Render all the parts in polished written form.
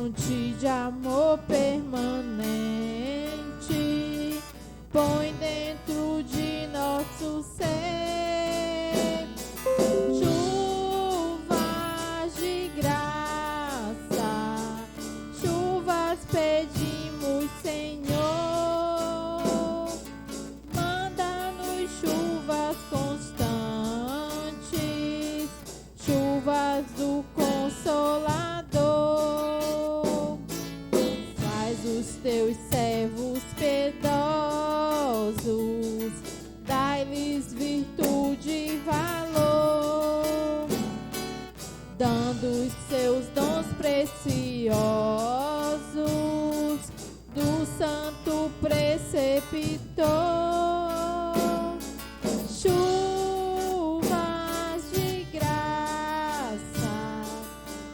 fonte de amor permanente, põe dentro de nosso ser chuvas de graça, chuvas pedimos, Senhor, manda-nos chuvas constantes, chuvas do Consolador, faz os teus servos piedosos, dai-lhes virtude e valor, dando os seus dons preciosos do Santo Preceptor. Chuvas de graça,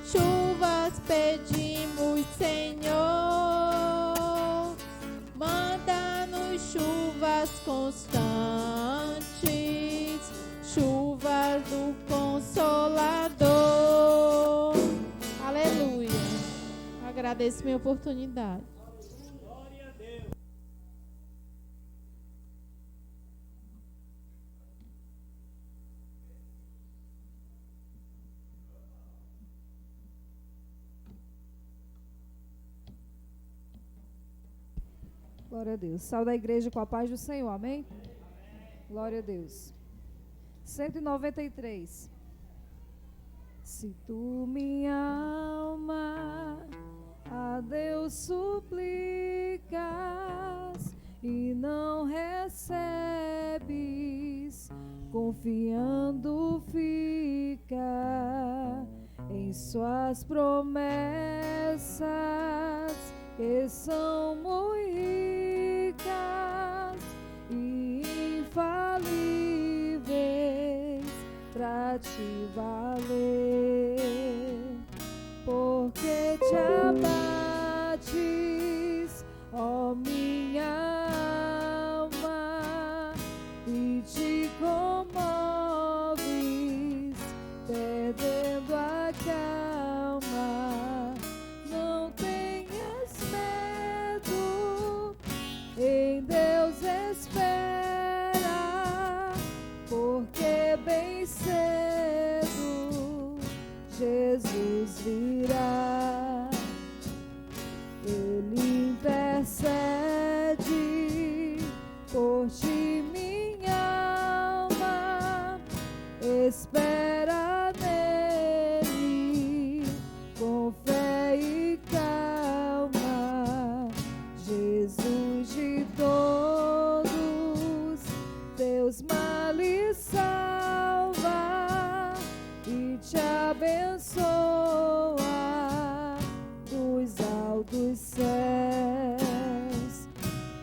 chuvas pedimos, Senhor, manda-nos chuvas constantes, chuvas do Consolador. Aleluia. Agradeço minha oportunidade. Glória a Deus. Glória a Deus. Saúde a igreja com a paz do Senhor, amém? Glória a Deus. 193. Se tu, minha alma, a Deus suplicas e não recebes, confiando fica em suas promessas, que são muito ricas e infalíveis pra te valer, porque te abates, ó minha alma, e te comoves, perdendo a calma. Não tenhas medo, em Deus espera, porque bem cedo Jesus virá. Ele intercede por ti, minha alma, espera nele com fé e calma. Jesus de todos teus males salva e te abençoa dos altos céus,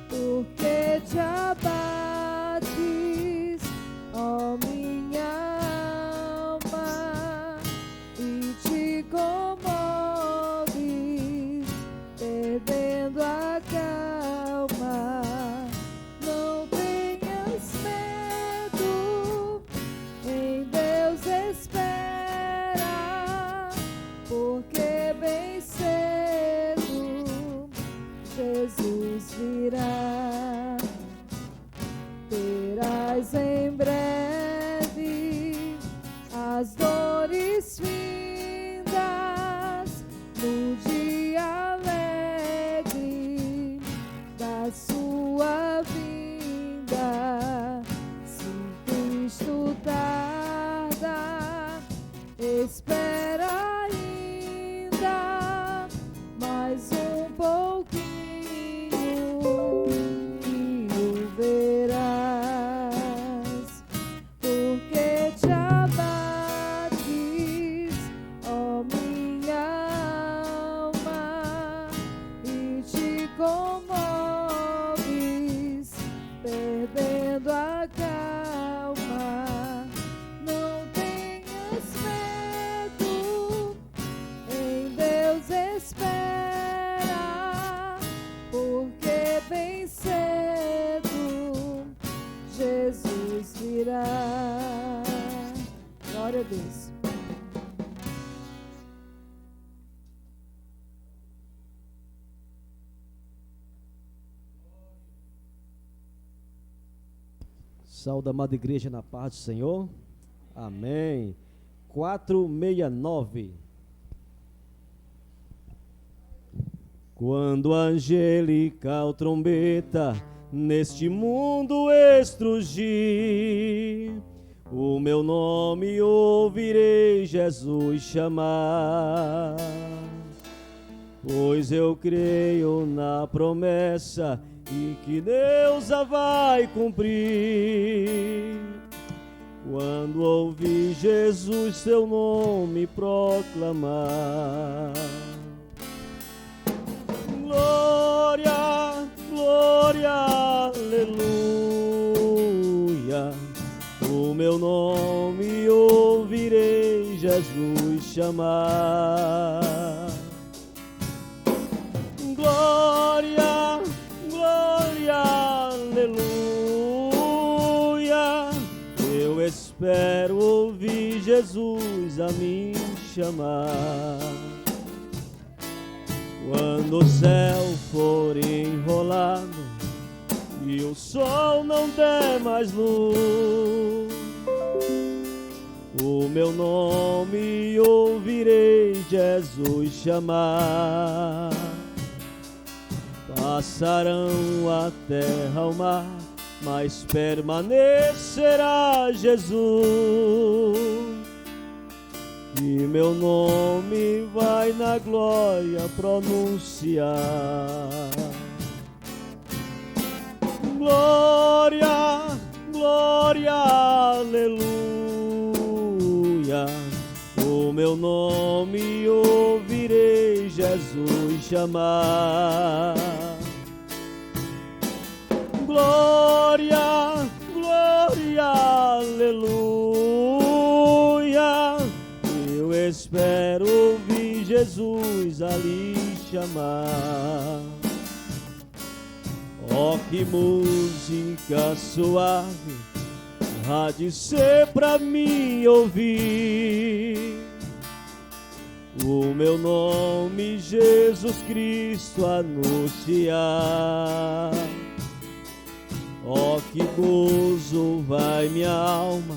porque te abates, ó minha alma, e te comoves, perdendo a calma. Não tenhas medo, em Deus espera, porque bem cedo Saúde, amada igreja, na paz do Senhor. Amém. 469. Quando a angelical trombeta neste mundo estrugir, o meu nome ouvirei Jesus chamar. Pois eu creio na promessa e que Deus a vai cumprir. Quando ouvi Jesus seu nome proclamar. Glória, glória, aleluia. O meu nome ouvirei Jesus chamar. Glória, glória, aleluia. Eu espero ouvir Jesus a me chamar. Quando o céu for enrolado e o sol não der mais luz, o meu nome ouvirei Jesus chamar. Passarão a terra, o mar, mas permanecerá Jesus. E meu nome vai na glória pronunciar. Glória, glória, aleluia. O meu nome ouvirei Jesus chamar. Glória, glória, aleluia. Eu espero ouvir Jesus a lhe chamar. Oh, que música suave há de ser pra mim ouvir. O meu nome Jesus Cristo anunciar. Oh, que gozo vai minha alma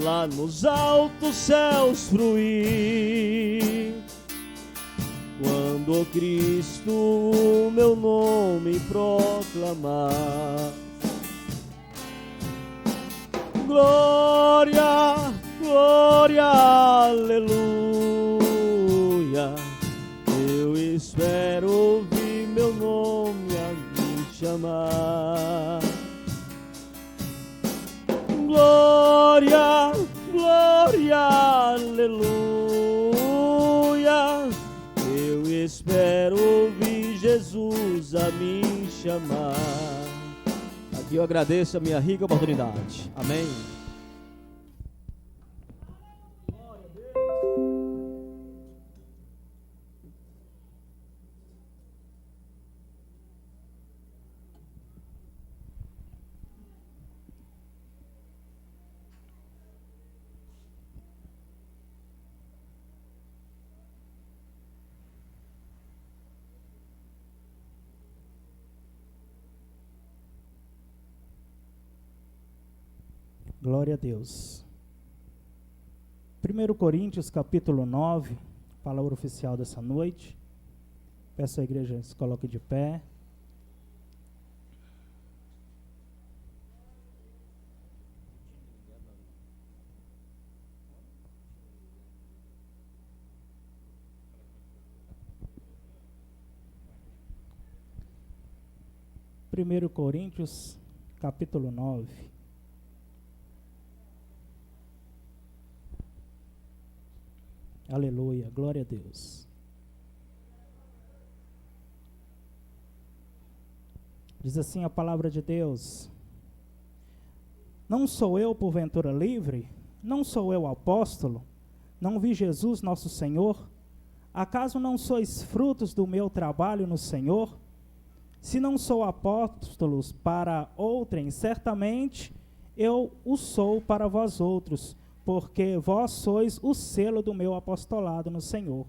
lá nos altos céus fruir, quando o Cristo o meu nome proclamar. Glória, glória, aleluia. Eu espero ouvir meu nome a me chamar. Glória, glória, aleluia. Eu espero ouvir Jesus a me chamar. Aqui eu agradeço a minha rica oportunidade. Amém. Glória a Deus. 1 Coríntios capítulo 9, palavra oficial dessa noite. Peço à igreja que se coloque de pé. Primeiro Coríntios capítulo 9. Aleluia, glória a Deus. Diz assim a palavra de Deus: não sou eu porventura livre? Não sou eu apóstolo? Não vi Jesus nosso Senhor? Acaso não sois frutos do meu trabalho no Senhor? Se não sou apóstolo para outrem, certamente eu o sou para vós outros, porque vós sois o selo do meu apostolado no Senhor.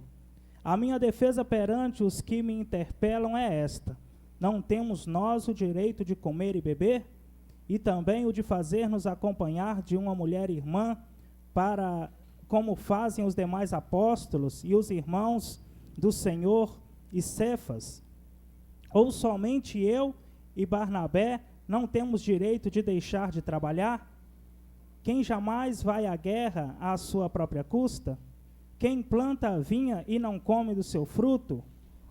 A minha defesa perante os que me interpelam é esta: não temos nós o direito de comer e beber? e também o de fazer-nos acompanhar de uma mulher irmã, para como fazem os demais apóstolos e os irmãos do Senhor e Cefas? Ou somente eu e Barnabé não temos direito de deixar de trabalhar? Quem jamais vai à guerra à sua própria custa? Quem planta a vinha e não come do seu fruto?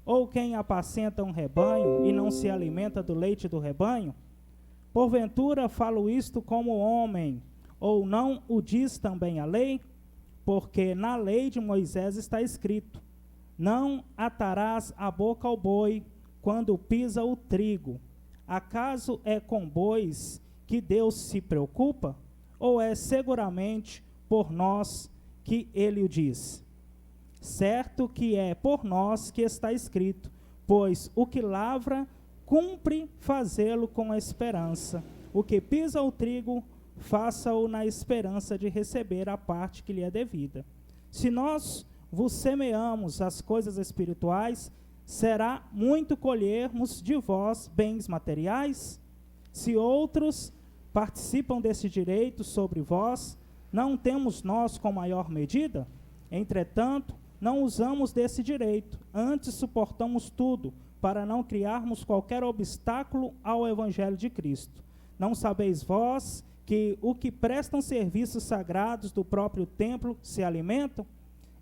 Ou quem apacenta um rebanho e não se alimenta do leite do rebanho? Porventura falo isto como homem, ou não o diz também a lei? Porque na lei de Moisés está escrito: não atarás a boca ao boi quando pisa o trigo. Acaso é com bois que Deus se preocupa? Ou é seguramente por nós que ele o diz? Certo que é por nós que está escrito: pois o que lavra, cumpre fazê-lo com a esperança. O que pisa o trigo, faça-o na esperança de receber a parte que lhe é devida. Se nós vos semeamos as coisas espirituais, será muito colhermos de vós bens materiais? Se outros participam desse direito sobre vós, não temos nós com maior medida? Entretanto, não usamos desse direito, antes suportamos tudo, para não criarmos qualquer obstáculo ao evangelho de Cristo. Não sabeis vós que o que prestam serviços sagrados do próprio templo se alimentam?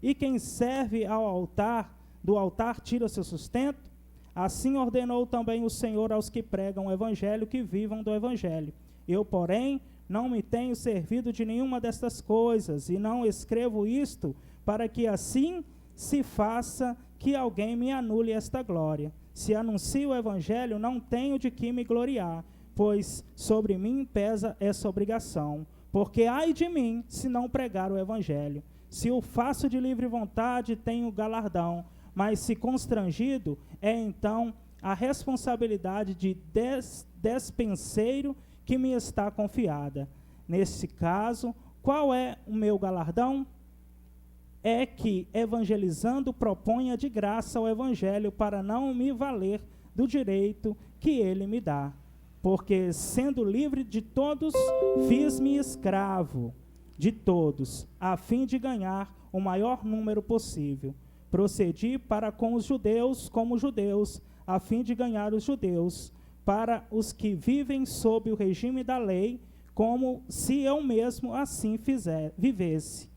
E quem serve ao altar, do altar tira seu sustento? Assim ordenou também o Senhor aos que pregam o evangelho que vivam do evangelho. Eu, porém, não me tenho servido de nenhuma destas coisas, e não escrevo isto para que assim se faça que alguém me anule esta glória. Se anuncio o evangelho, não tenho de que me gloriar, pois sobre mim pesa essa obrigação. Porque ai de mim, se não pregar o evangelho. Se o faço de livre vontade, tenho galardão, mas se constrangido, é então a responsabilidade de despenseiro que me está confiada. Nesse caso, qual é o meu galardão? É que, evangelizando, proponha de graça o evangelho para não me valer do direito que ele me dá. Porque, sendo livre de todos, fiz-me escravo de todos, a fim de ganhar o maior número possível. Procedi para com os judeus como judeus, a fim de ganhar os judeus, para os que vivem sob o regime da lei, como se eu mesmo assim vivesse,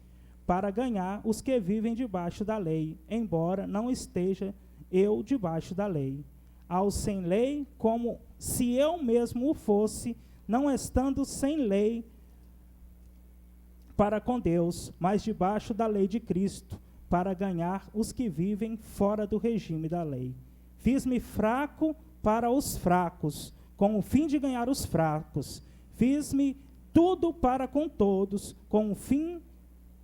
para ganhar os que vivem debaixo da lei, embora não esteja eu debaixo da lei. Ao sem lei, como se eu mesmo o fosse, não estando sem lei para com Deus, mas debaixo da lei de Cristo, para ganhar os que vivem fora do regime da lei. Fiz-me fraco para os fracos, com o fim de ganhar os fracos. Fiz-me tudo para com todos, com o fim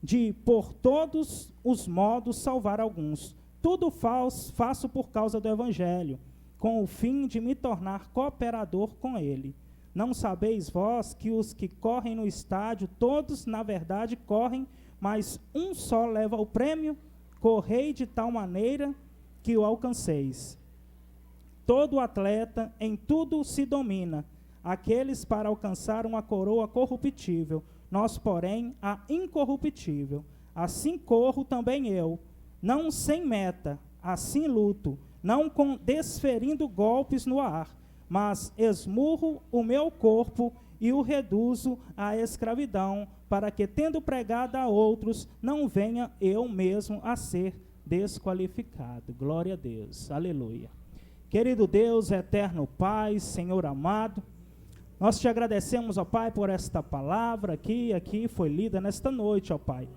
de, por todos os modos, salvar alguns. Tudo faço por causa do evangelho, com o fim de me tornar cooperador com ele. Não sabeis vós que os que correm no estádio, todos, na verdade, correm, mas um só leva o prêmio? Correi de tal maneira que o alcanceis. Todo atleta em tudo se domina, aqueles para alcançar uma coroa corruptível, nós, porém, a incorruptível. Assim corro também eu, não sem meta, assim luto, não desferindo golpes no ar, mas esmurro o meu corpo e o reduzo à escravidão, para que, tendo pregado a outros, não venha eu mesmo a ser desqualificado. Glória a Deus, aleluia. Querido Deus, eterno Pai, Senhor amado, nós te agradecemos, ó Pai, por esta palavra que aqui foi lida nesta noite, ó Pai.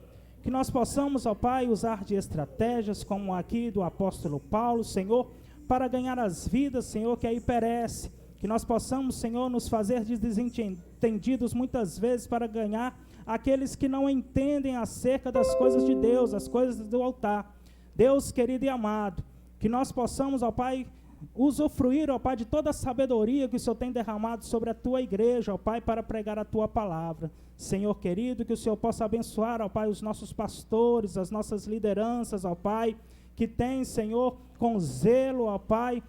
Que nós possamos, ó Pai, usar de estratégias como aqui do apóstolo Paulo, Senhor, para ganhar as vidas, Senhor, que aí perece. Que nós possamos, Senhor, nos fazer de desentendidos muitas vezes para ganhar aqueles que não entendem acerca das coisas de Deus, as coisas do altar. Deus querido e amado, que nós possamos, ó Pai, usufruir, ó Pai, de toda a sabedoria que o Senhor tem derramado sobre a Tua igreja, ó Pai, para pregar a Tua palavra. Senhor querido, que o Senhor possa abençoar, ó Pai, os nossos pastores, as nossas lideranças, ó Pai, que tem, Senhor, com zelo, ó Pai,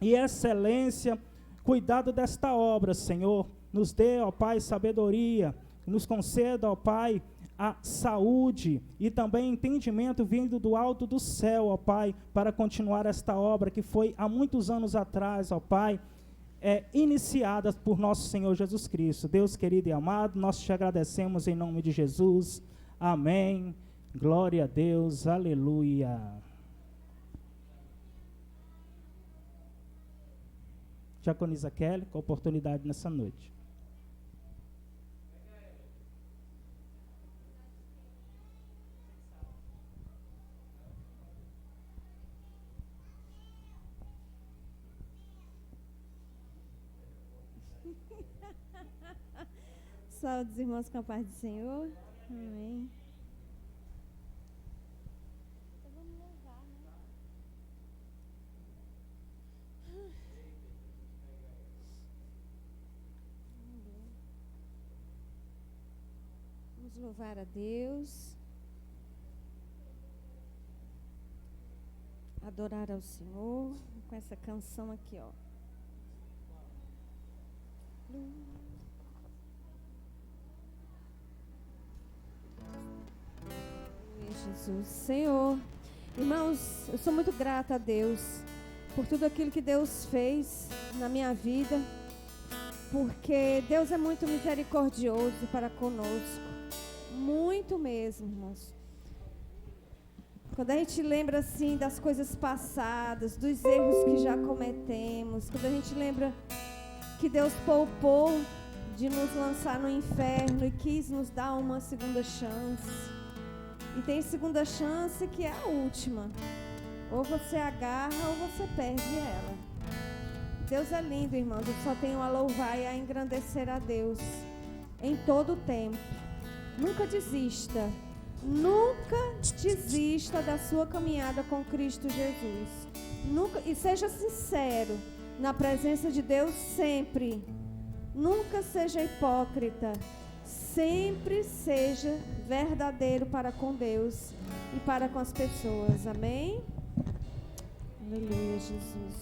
e excelência, cuidado desta obra, Senhor, nos dê, ó Pai, sabedoria, nos conceda, ó Pai, a saúde e também entendimento vindo do alto do céu, ó Pai, para continuar esta obra que foi há muitos anos atrás, ó Pai, iniciada por nosso Senhor Jesus Cristo. Deus querido e amado, nós te agradecemos em nome de Jesus. Amém. Glória a Deus. Aleluia. Diaconisa Kelly, com a oportunidade nessa noite. Saúde dos irmãos com a paz do Senhor. Amém. Então vamos louvar, né? Vamos louvar a Deus. Adorar ao Senhor com essa canção aqui, ó. Jesus, Senhor, irmãos, eu sou muito grata a Deus por tudo aquilo que Deus fez na minha vida, porque Deus é muito misericordioso para conosco, muito mesmo, irmãos. Quando a gente lembra assim das coisas passadas, dos erros que já cometemos, quando a gente lembra que Deus poupou de nos lançar no inferno e quis nos dar uma segunda chance. E tem segunda chance que é a última. Ou você agarra ou você perde ela. Deus é lindo, irmãos. Eu só tenho a louvar e a engrandecer a Deus em todo o tempo. Nunca desista. Nunca desista da sua caminhada com Cristo Jesus. Nunca, e seja sincero na presença de Deus sempre. Nunca seja hipócrita. Sempre seja verdadeiro para com Deus e para com as pessoas. Amém? Aleluia, Jesus.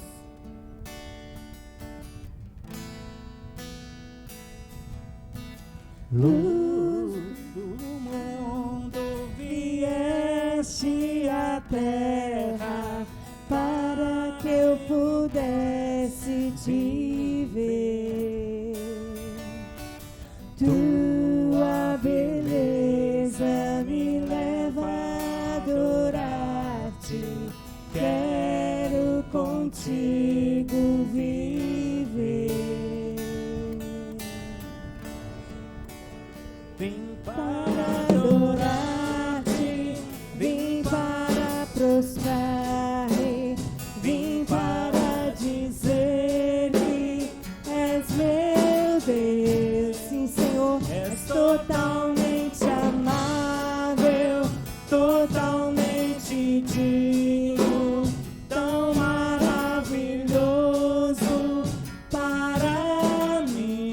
Luz do mundo vieste à terra para que eu pudesse te ver. Tua beleza me leva a adorar-te. Quero contigo viver. Vim para adorar-te, vim para prostrar-me, vim para dizer que és meu Deus. Sim, Senhor, és totalmente amável, totalmente digno, tão maravilhoso para mim.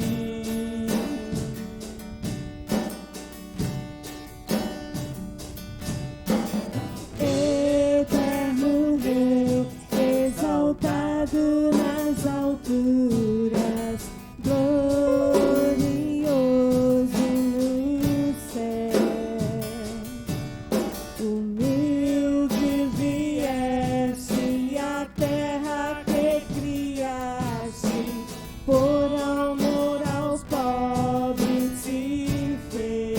Eterno Deus, exaltado nas alturas, glorioso no céu, humilde vieste à terra que criaste, por amor aos pobres se fez.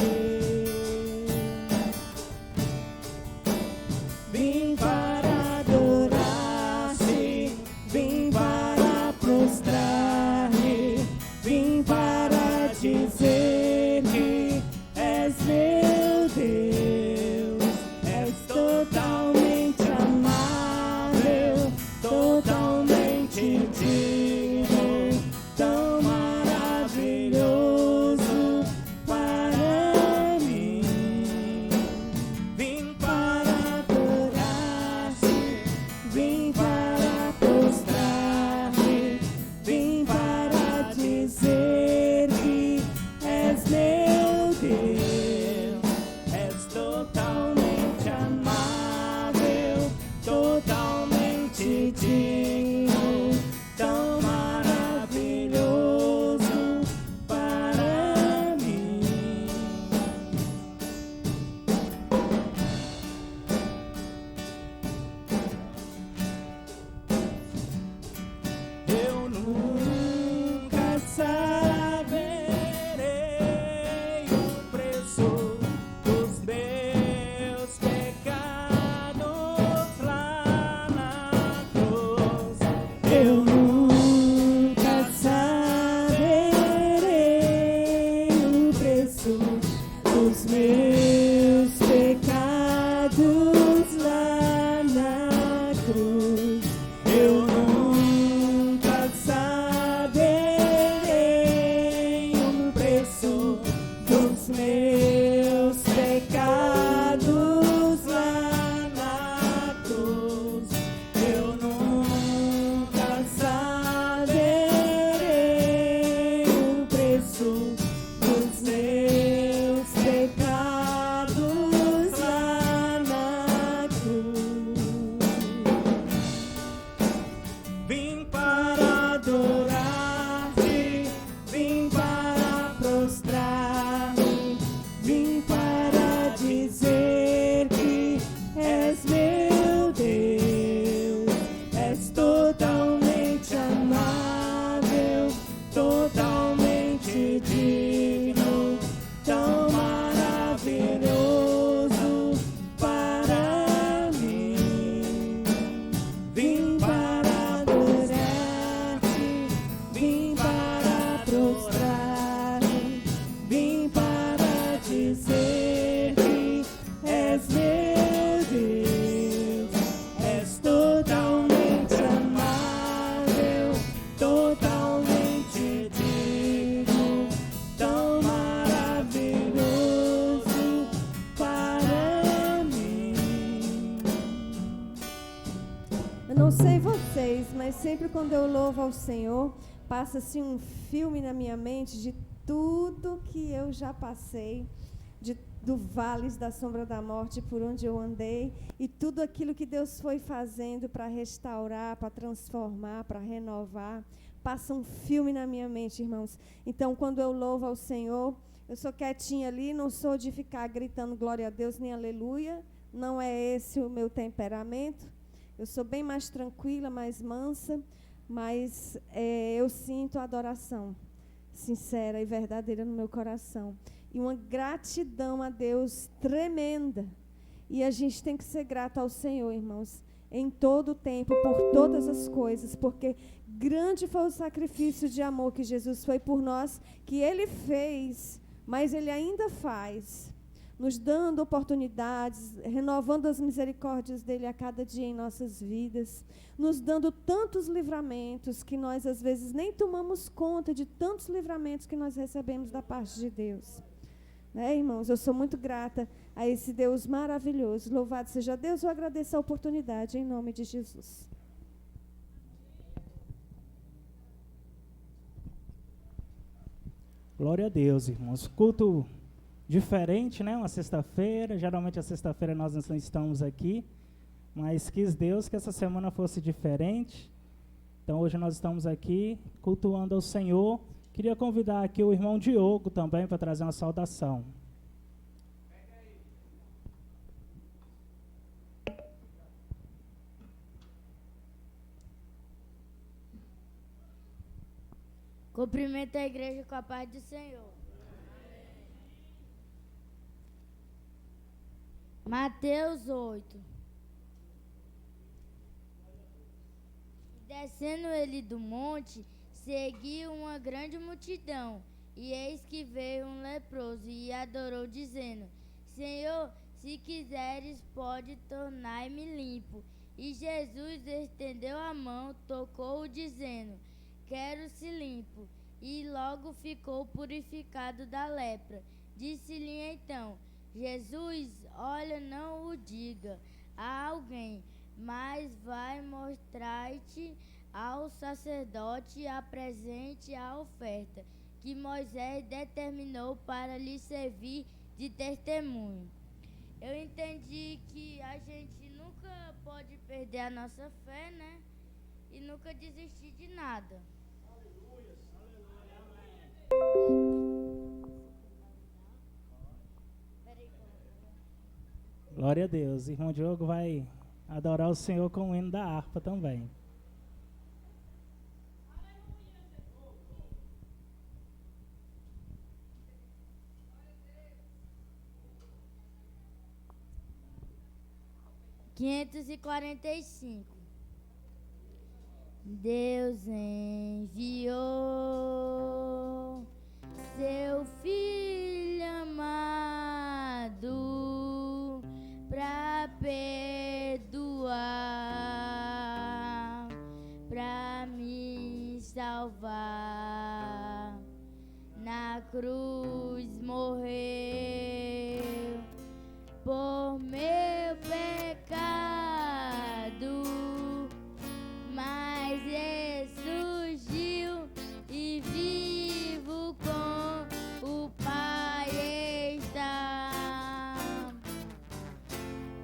Vim para adorar-te, vim para prostrar-me, vim para dizer que és meu Deus, és totalmente amável, totalmente digno, tão maravilhoso para mim. Vim para adorar-te, vim para prostrar-me, vim para dizer que és meu Deus, és totalmente amável, totalmente digno, tão maravilhoso para eu nunca saberei o preço dos meus pecados lá na cruz. Eu nunca saberei o preço dos meus pecados lá na cruz. Vim para adorar-te, vim para prostrar-me, vim para dizer que és meu Deus, és totalmente amável, totalmente digno, tão maravilhoso para mim. Vim para adorar-te, vim para prostrar-me, vim para dizer que és meu Deus, és totalmente amável, totalmente digno, tão maravilhoso para mim. Eu não sei vocês, mas sempre quando eu louvo ao Senhor, passa-se um filme na minha mente de tudo que eu já passei, do vales da sombra da morte por onde eu andei, e tudo aquilo que Deus foi fazendo para restaurar, para transformar, para renovar. Passa um filme na minha mente, irmãos. Então, quando eu louvo ao Senhor, eu sou quietinha ali, não sou de ficar gritando glória a Deus nem aleluia. Não é esse o meu temperamento. Eu sou bem mais tranquila, mais mansa, mas eu sinto a adoração sincera e verdadeira no meu coração. E uma gratidão a Deus tremenda. E a gente tem que ser grato ao Senhor, irmãos, em todo o tempo, por todas as coisas, porque grande foi o sacrifício de amor que Jesus foi por nós, que Ele fez, mas Ele ainda faz, nos dando oportunidades, renovando as misericórdias dEle a cada dia em nossas vidas, nos dando tantos livramentos que nós, às vezes, nem tomamos conta de tantos livramentos que nós recebemos da parte de Deus. Irmãos, eu sou muito grata a esse Deus maravilhoso. Louvado seja Deus, eu agradeço a oportunidade, em nome de Jesus. Glória a Deus, irmãos. Culto diferente, né? Uma sexta-feira. Geralmente a sexta-feira nós não estamos aqui, mas quis Deus que essa semana fosse diferente. Então hoje nós estamos aqui cultuando ao Senhor. Queria convidar aqui o irmão Diogo também para trazer uma saudação. Cumprimento a igreja com a paz do Senhor. Mateus 8. Descendo ele do monte, seguiu uma grande multidão, e eis que veio um leproso e adorou, dizendo: Senhor, se quiseres, pode tornar-me limpo. E Jesus estendeu a mão, tocou-o, dizendo: Quero-se limpo. E logo ficou purificado da lepra. Disse-lhe então Jesus: Olha, não o diga a alguém, mas vai mostrar-te ao sacerdote, apresente a oferta que Moisés determinou para lhe servir de testemunho. Eu entendi que a gente nunca pode perder a nossa fé, né? E nunca desistir de nada. Glória a Deus. Irmão Diogo vai adorar o Senhor com o hino da harpa também. Deus enviou seu Filho amado para perdoar pra me salvar. Na cruz morreu por meu pecado, mas ressurgiu e vivo com o Pai está,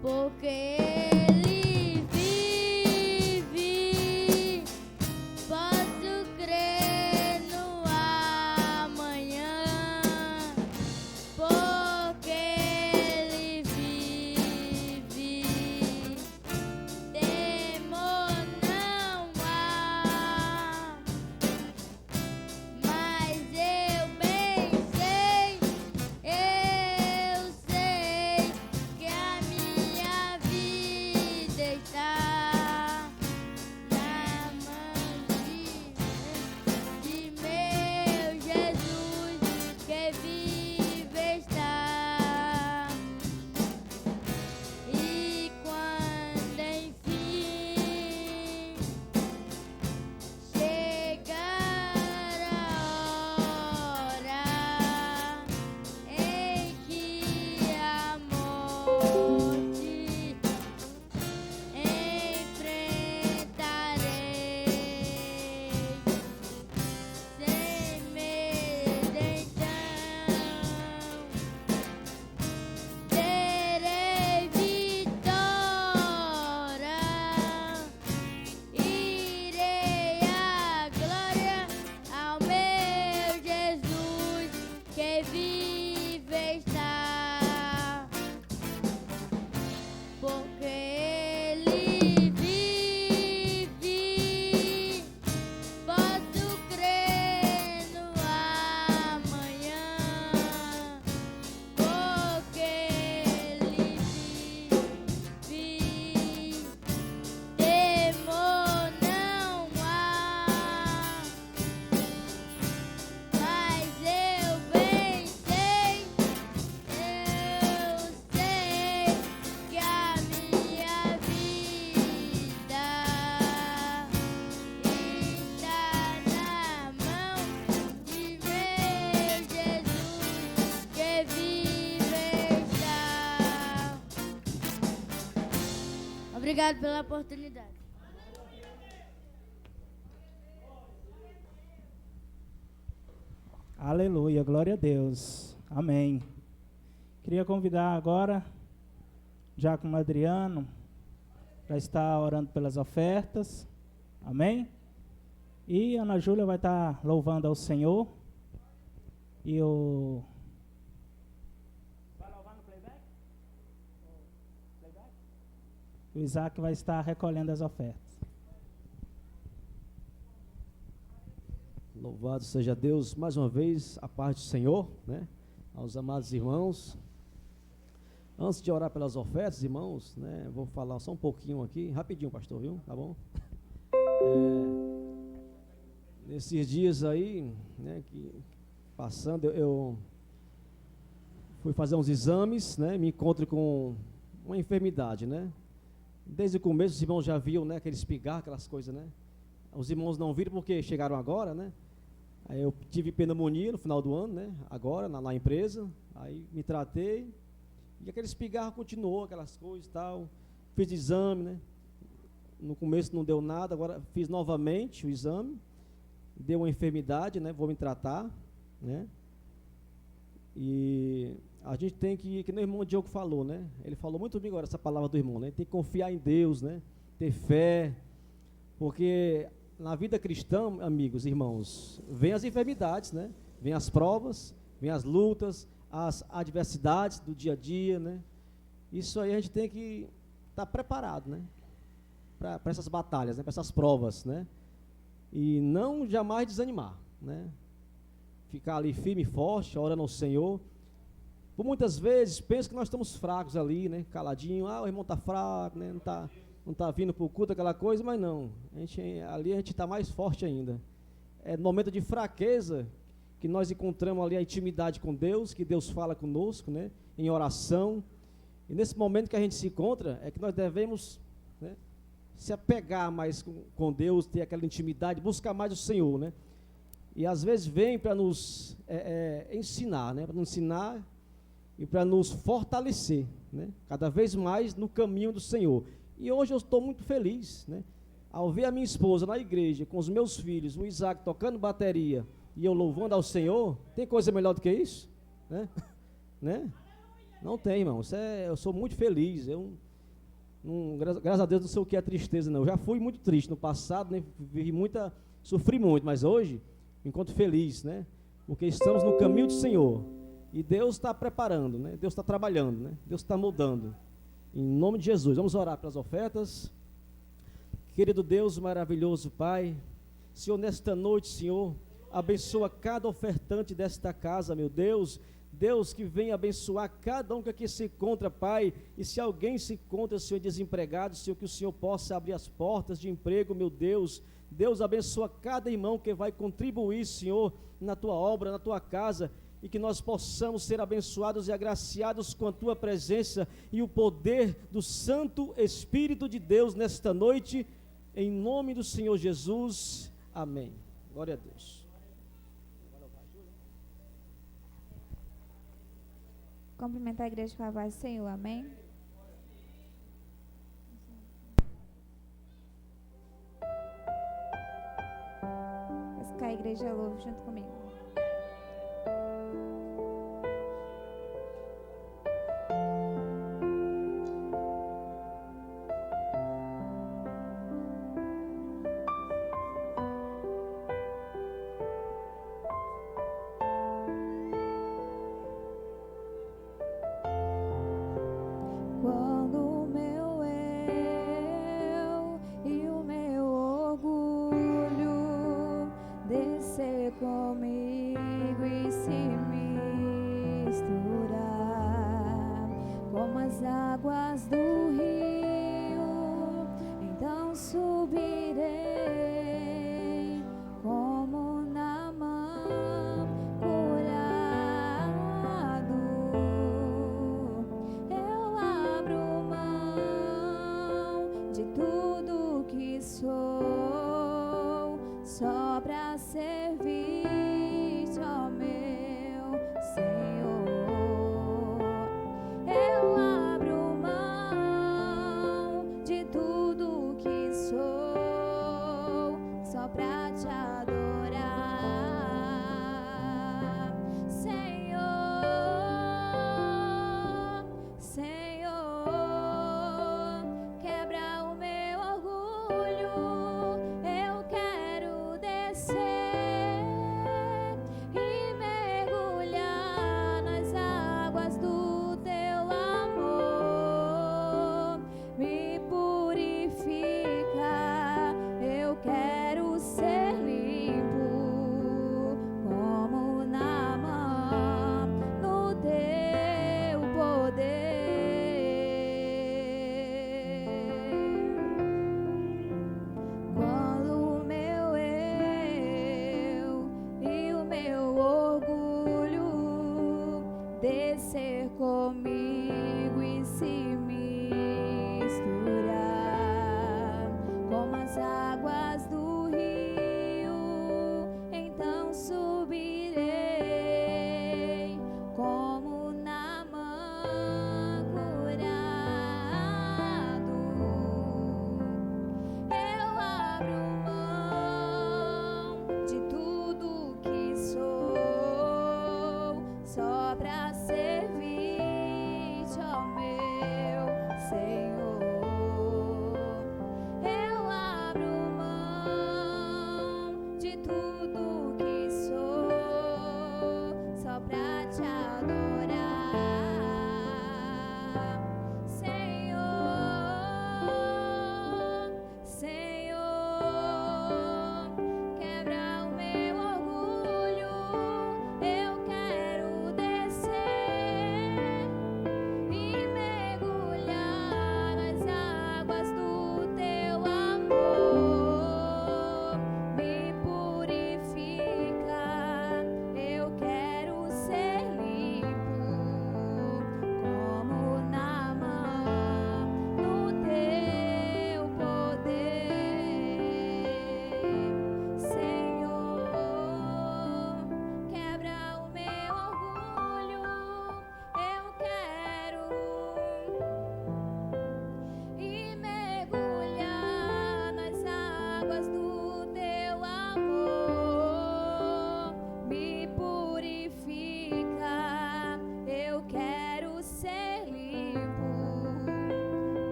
porque Ele vive, posso crer no amanhã, porque Ele vive, temor não há, mas eu bem sei que a minha vida está na mão de meu Jesus, que vive está. E quando enfim chegar a hora em que a morte enfrentarei, sem medo então terei vitória, irei à glória ao meu Jesus, que vive está, porque Ele vive, posso crer no amanhã, porque Ele vive, temor não há, mas eu bem sei que a minha vida está na mão de meu Jesus, que vive está. Obrigado pela oportunidade. Aleluia, glória a Deus. Amém. Queria convidar agora Diácono Adriano para estar orando pelas ofertas. Amém? E Ana Júlia vai estar louvando ao Senhor. E o... Vai louvar no playback? O Isaac vai estar recolhendo as ofertas. Louvado seja Deus, mais uma vez, a paz do Senhor, né? Aos amados irmãos. Antes de orar pelas ofertas, irmãos, né? Vou falar só um pouquinho aqui, rapidinho, pastor, viu? Tá bom? Nesses dias aí, né, que passando, eu fui fazer uns exames, né? Me encontro com uma enfermidade, né? Desde o começo, os irmãos já viam, né? Aqueles pigarros, aquelas coisas, né? Os irmãos não viram porque chegaram agora, né? Aí eu tive pneumonia no final do ano, né? Agora, na empresa. Aí me tratei. E aqueles pigarros continuou, aquelas coisas e tal. Fiz exame, né? No começo não deu nada, agora fiz novamente o exame. Deu uma enfermidade, né? Vou me tratar, né? E a gente tem que nem o irmão Diogo falou, né? Ele falou muito bem agora essa palavra do irmão, né? Tem que confiar em Deus, né? Ter fé. Porque na vida cristã, amigos, irmãos, vem as enfermidades, né? Vem as provas, vem as lutas, as adversidades do dia a dia, né? Isso aí a gente tem que estar preparado, né? Para essas batalhas, né? Para essas provas, né? E não jamais desanimar, né? Ficar ali firme e forte, orando ao Senhor. Por muitas vezes, penso que nós estamos fracos ali, né? Caladinho, o irmão está fraco, né? Não tá vindo para o culto, aquela coisa, mas não. Ali a gente está mais forte ainda. É no momento de fraqueza que nós encontramos ali a intimidade com Deus, que Deus fala conosco, né? Em oração. E nesse momento que a gente se encontra, é que nós devemos, né, se apegar mais com Deus, ter aquela intimidade, buscar mais o Senhor, né? E às vezes vem para nos ensinar, né? Para nos ensinar e para nos fortalecer, né? Cada vez mais no caminho do Senhor. E hoje eu estou muito feliz, né? Ao ver a minha esposa na igreja, com os meus filhos, o Isaac tocando bateria e eu louvando ao Senhor, tem coisa melhor do que isso? Né? Né? Não tem, irmão. Eu sou muito feliz. Graças a Deus não sei o que é tristeza, não. Eu já fui muito triste no passado, né? Sofri muito, mas hoje me encontro feliz, né? Porque estamos no caminho do Senhor. E Deus está preparando, né? Deus está trabalhando, né? Deus está mudando. Em nome de Jesus, vamos orar pelas ofertas. Querido Deus maravilhoso, Pai, Senhor, nesta noite, Senhor, abençoa cada ofertante desta casa, meu Deus. Deus, que venha abençoar cada um que aqui se encontra, Pai. E se alguém se encontra, Senhor, desempregado, Senhor, que o Senhor possa abrir as portas de emprego, meu Deus. Deus, abençoa cada irmão que vai contribuir, Senhor, na Tua obra, na Tua casa. E que nós possamos ser abençoados e agraciados com a Tua presença e o poder do Santo Espírito de Deus nesta noite. Em nome do Senhor Jesus. Amém. Glória a Deus. Cumprimentar a igreja com a paz do Senhor, amém? Peço que a igreja louve junto comigo. Quando o meu eu e o meu orgulho descer comigo e se misturar como as águas do rio, então subirei como Naamã curado. Eu abro mão de tudo que sou só pra servir-te, ó meu Senhor. Eu abro mão de tudo que sou só pra te adorar, Senhor, Senhor. Quebra o meu orgulho, eu quero descer e mergulhar nas águas do teu amor. Me purifica, eu quero ser limpo como Naamã no teu poder. Quando o meu eu e o meu orgulho descer comigo e se misturar como as águas do rio, então subirei como Naamã curado. Eu abro mão de tudo que sou só pra servir-te, ó meu Senhor. Eu abro mão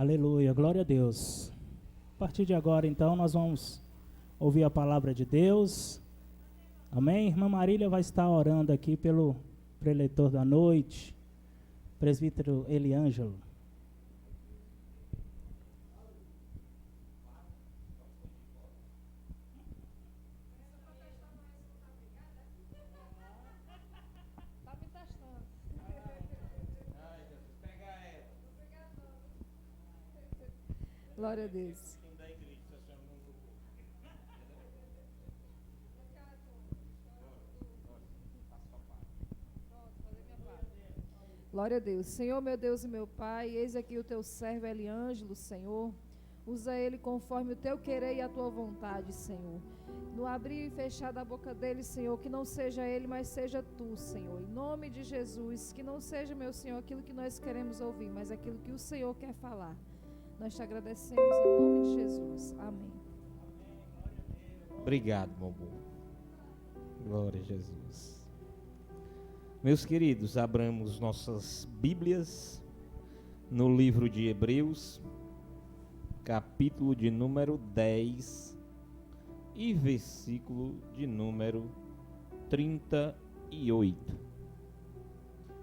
Aleluia, glória a Deus. A partir de agora, então, nós vamos ouvir a palavra de Deus. Amém? Irmã Marília vai estar orando aqui pelo preletor da noite, presbítero Eliângelo. Glória a Deus. Glória a Deus. Senhor, meu Deus e meu Pai, eis aqui o teu servo Eliângelo, Senhor. Usa ele conforme o teu querer e a tua vontade, Senhor. No abrir e fechar da boca dele, Senhor, que não seja ele, mas seja tu, Senhor. Em nome de Jesus, que não seja, meu Senhor, aquilo que nós queremos ouvir, mas aquilo que o Senhor quer falar. Nós te agradecemos em nome de Jesus. Amém. Obrigado, meu bom. Glória a Jesus. Meus queridos, abramos nossas Bíblias no livro de Hebreus, capítulo de número 10 e versículo de número 38.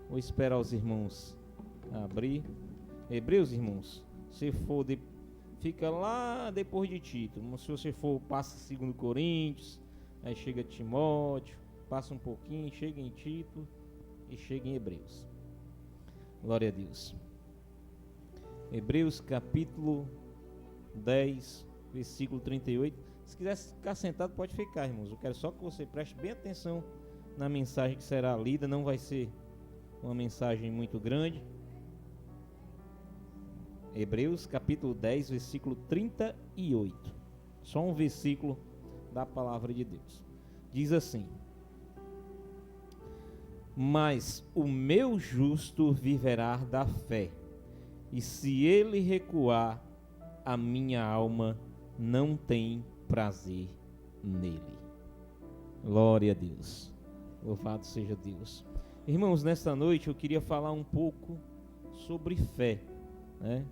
Vou esperar os irmãos abrir. Hebreus, irmãos, se for fica lá depois de Tito. Se você for, passa 2 Coríntios, aí chega Timóteo, passa um pouquinho, chega em Tito e chega em Hebreus. Glória a Deus. Hebreus capítulo 10, versículo 38. Se quiser ficar sentado, pode ficar, irmãos. Eu quero só que você preste bem atenção na mensagem que será lida. Não vai ser uma mensagem muito grande. Hebreus capítulo 10, versículo 38. Só um versículo da palavra de Deus. Diz assim: mas o meu justo viverá da fé, e se ele recuar, a minha alma não tem prazer nele. Glória a Deus. Louvado seja Deus. Irmãos, nesta noite eu queria falar um pouco sobre fé, né?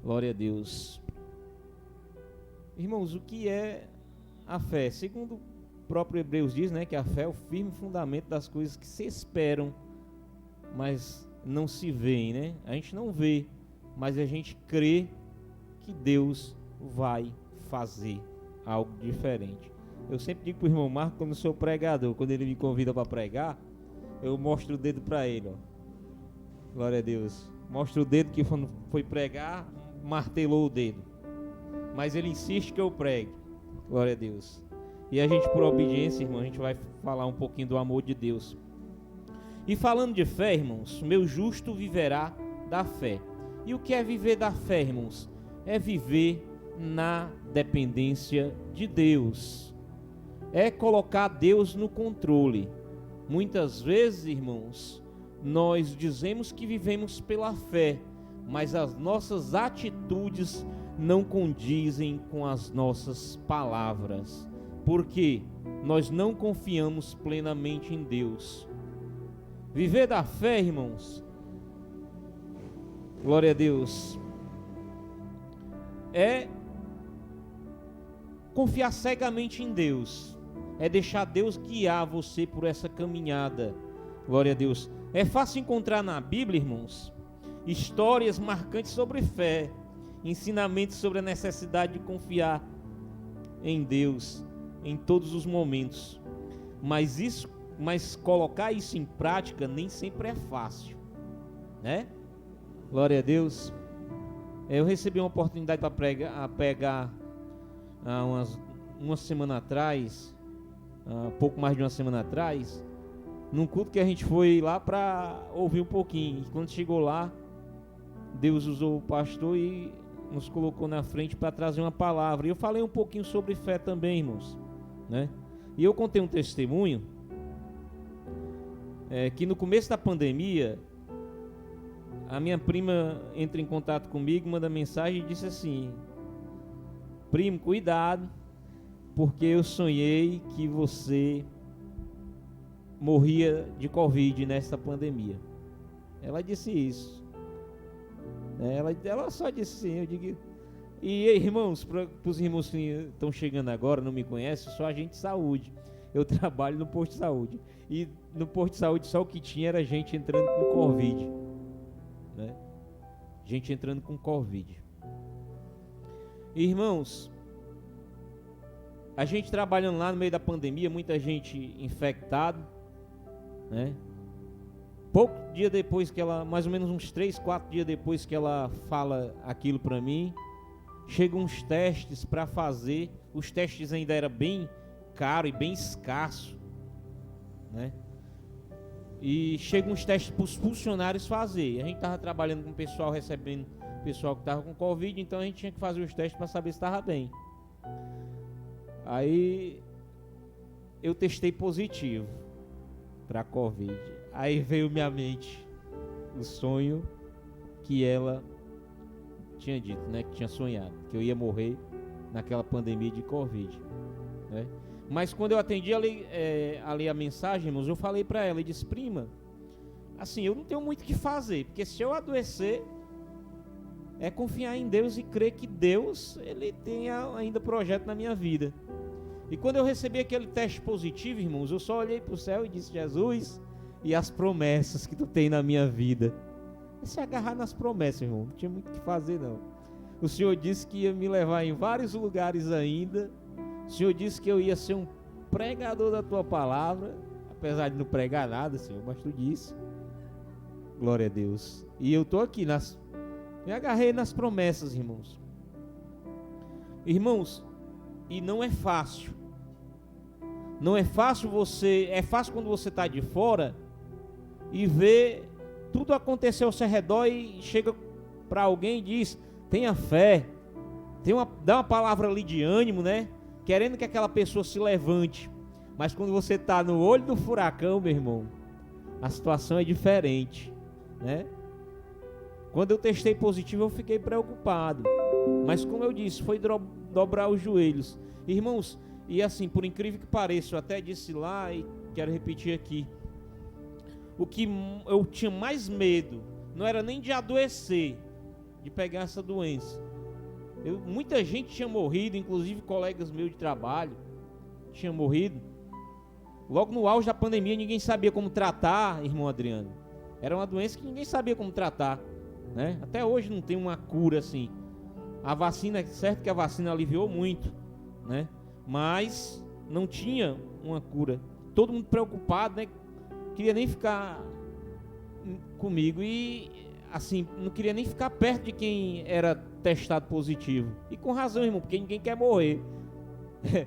Glória a Deus. Irmãos, o que é a fé? Segundo o próprio Hebreus diz, né, que a fé é o firme fundamento das coisas que se esperam, mas não se veem, né? A gente não vê, mas a gente crê que Deus vai fazer algo diferente. Eu sempre digo para o irmão Marco, quando eu sou pregador, quando ele me convida para pregar, eu mostro o dedo para ele, ó. Glória a Deus. Mostro o dedo que quando foi pregar, martelou o dedo. Mas ele insiste que eu pregue. Glória a Deus. E a gente, por obediência, irmão, a gente vai falar um pouquinho do amor de Deus. E falando de fé, irmãos, meu justo viverá da fé. E o que é viver da fé, irmãos? É viver na dependência de Deus. É colocar Deus no controle. Muitas vezes, irmãos, nós dizemos que vivemos pela fé, mas as nossas atitudes não condizem com as nossas palavras, porque nós não confiamos plenamente em Deus. Viver da fé, irmãos, glória a Deus, é confiar cegamente em Deus, é deixar Deus guiar você por essa caminhada. Glória a Deus. É fácil encontrar na Bíblia, irmãos, histórias marcantes sobre fé, ensinamentos sobre a necessidade de confiar em Deus em todos os momentos. Mas colocar isso em prática nem sempre é fácil, né? Glória a Deus. Eu recebi uma oportunidade para pregar há uma semana atrás, pouco mais de uma semana atrás, num culto que a gente foi lá para ouvir um pouquinho. E quando chegou lá, Deus usou o pastor e nos colocou na frente para trazer uma palavra. E eu falei um pouquinho sobre fé também, irmãos, né? E eu contei um testemunho, que no começo da pandemia, a minha prima entra em contato comigo, manda mensagem e disse assim: primo, cuidado, porque eu sonhei que você morria de Covid nessa pandemia. Ela disse isso. Ela só disse assim, eu digo... E irmãos, para os irmãos que estão chegando agora, não me conhecem, sou agente de saúde. Eu trabalho no posto de saúde. E no posto de saúde só o que tinha era gente entrando com Covid. Né? Gente entrando com Covid. Irmãos, a gente trabalhando lá no meio da pandemia, muita gente infectada, né? Pouco dia depois que ela, mais ou menos uns 3, 4 dias depois que ela fala aquilo para mim, chegam uns testes para fazer. Os testes ainda eram bem caros e bem escassos, né? E chegam uns testes para os funcionários fazer. A gente estava trabalhando com o pessoal, recebendo o pessoal que estava com Covid, então a gente tinha que fazer os testes para saber se estava bem. Aí eu testei positivo para Covid. Aí veio minha mente o sonho que ela tinha dito, né? Que tinha sonhado, que eu ia morrer naquela pandemia de Covid, né? Mas quando eu atendi ali a mensagem, irmãos, eu falei para ela e disse: prima, assim, eu não tenho muito o que fazer, porque se eu adoecer, é confiar em Deus e crer que Deus, Ele tem ainda projeto na minha vida. E quando eu recebi aquele teste positivo, irmãos, eu só olhei para o céu e disse: Jesus, e as promessas que tu tem na minha vida. É se agarrar nas promessas, irmão, não tinha muito o que fazer não. O Senhor disse que ia me levar em vários lugares ainda. O Senhor disse que eu ia ser um pregador da tua palavra, apesar de não pregar nada, Senhor, mas tu disse. Glória a Deus. E eu estou aqui, me agarrei nas promessas, irmãos. Irmãos, e não é fácil. Não é fácil é fácil quando você está de fora e vê tudo acontecer ao seu redor e chega para alguém e diz: tenha fé, dá uma palavra ali de ânimo, né? Querendo que aquela pessoa se levante. Mas quando você está no olho do furacão, meu irmão, a situação é diferente, né? Quando eu testei positivo, eu fiquei preocupado. Mas como eu disse, foi dobrar os joelhos. Irmãos, e assim, por incrível que pareça, eu até disse lá e quero repetir aqui. O que eu tinha mais medo não era nem de adoecer, de pegar essa doença. Muita gente tinha morrido, inclusive colegas meus de trabalho tinham morrido. Logo no auge da pandemia, ninguém sabia como tratar, irmão Adriano. Era uma doença que ninguém sabia como tratar, né? Até hoje não tem uma cura assim. A vacina, é certo que a vacina aliviou muito, né? Mas não tinha uma cura. Todo mundo preocupado, né? Queria nem ficar comigo e assim, não queria nem ficar perto de quem era testado positivo. E com razão, irmão, porque ninguém quer morrer.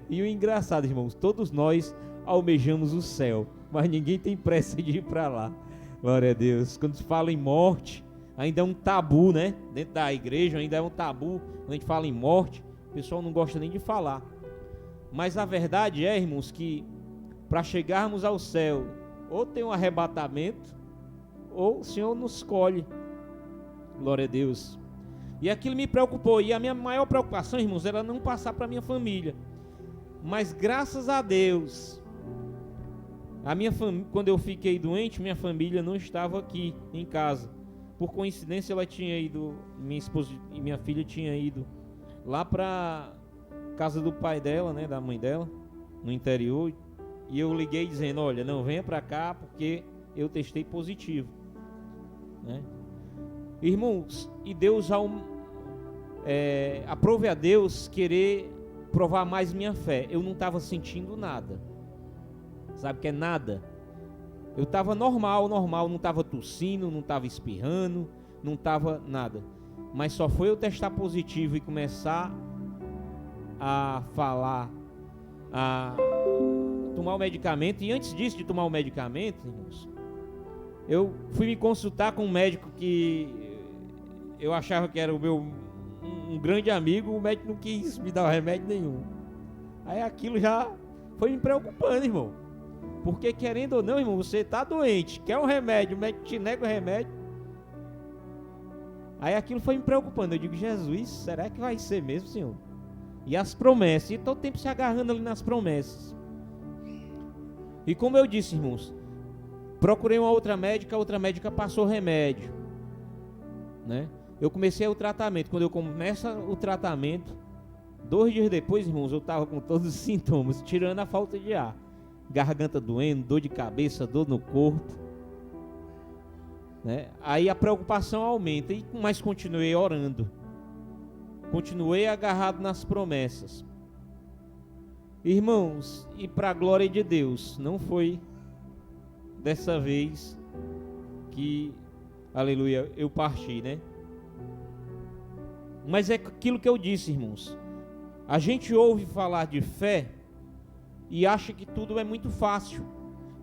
E o engraçado, irmãos, todos nós almejamos o céu, mas ninguém tem pressa de ir para lá. Glória a Deus. Quando se fala em morte, ainda é um tabu, né? Dentro da igreja ainda é um tabu. Quando a gente fala em morte, o pessoal não gosta nem de falar. Mas a verdade é, irmãos, que para chegarmos ao céu, ou tem um arrebatamento, ou o Senhor nos escolhe. Glória a Deus. E aquilo me preocupou. E a minha maior preocupação, irmãos, era não passar para minha família. Mas graças a Deus, quando eu fiquei doente, minha família não estava aqui em casa. Por coincidência, ela tinha ido, minha esposa e minha filha tinham ido lá para casa do pai dela, né, da mãe dela, no interior. E eu liguei dizendo: olha, não venha para cá porque eu testei positivo, né? Irmãos, e Deus aprove a Deus querer provar mais minha fé. Eu não estava sentindo nada. Sabe o que é nada? Eu estava normal, não estava tossindo, não estava espirrando, não estava nada. Mas só foi eu testar positivo e começar a falar, a tomar o medicamento. E antes disso, de tomar o medicamento, irmãos, eu fui me consultar com um médico que eu achava que era um grande amigo. O médico não quis me dar remédio nenhum. Aí aquilo já foi me preocupando, irmão. Porque querendo ou não, irmão, você está doente, quer um remédio, o médico te nega o remédio. Aí aquilo foi me preocupando. Eu digo: Jesus, será que vai ser mesmo, Senhor? E as promessas, e todo tempo se agarrando ali nas promessas. E como eu disse, irmãos, procurei uma outra médica, a outra médica passou remédio, né? eu comecei o tratamento. Quando eu começo o tratamento, 2 dias depois, irmãos, eu estava com todos os sintomas, tirando a falta de ar. Garganta doendo, dor de cabeça, dor no corpo, né? Aí a preocupação aumenta, mas continuei orando. Continuei agarrado nas promessas. Irmãos, e para a glória de Deus, não foi dessa vez que, aleluia, eu parti, né? Mas é aquilo que eu disse, irmãos. A gente ouve falar de fé e acha que tudo é muito fácil.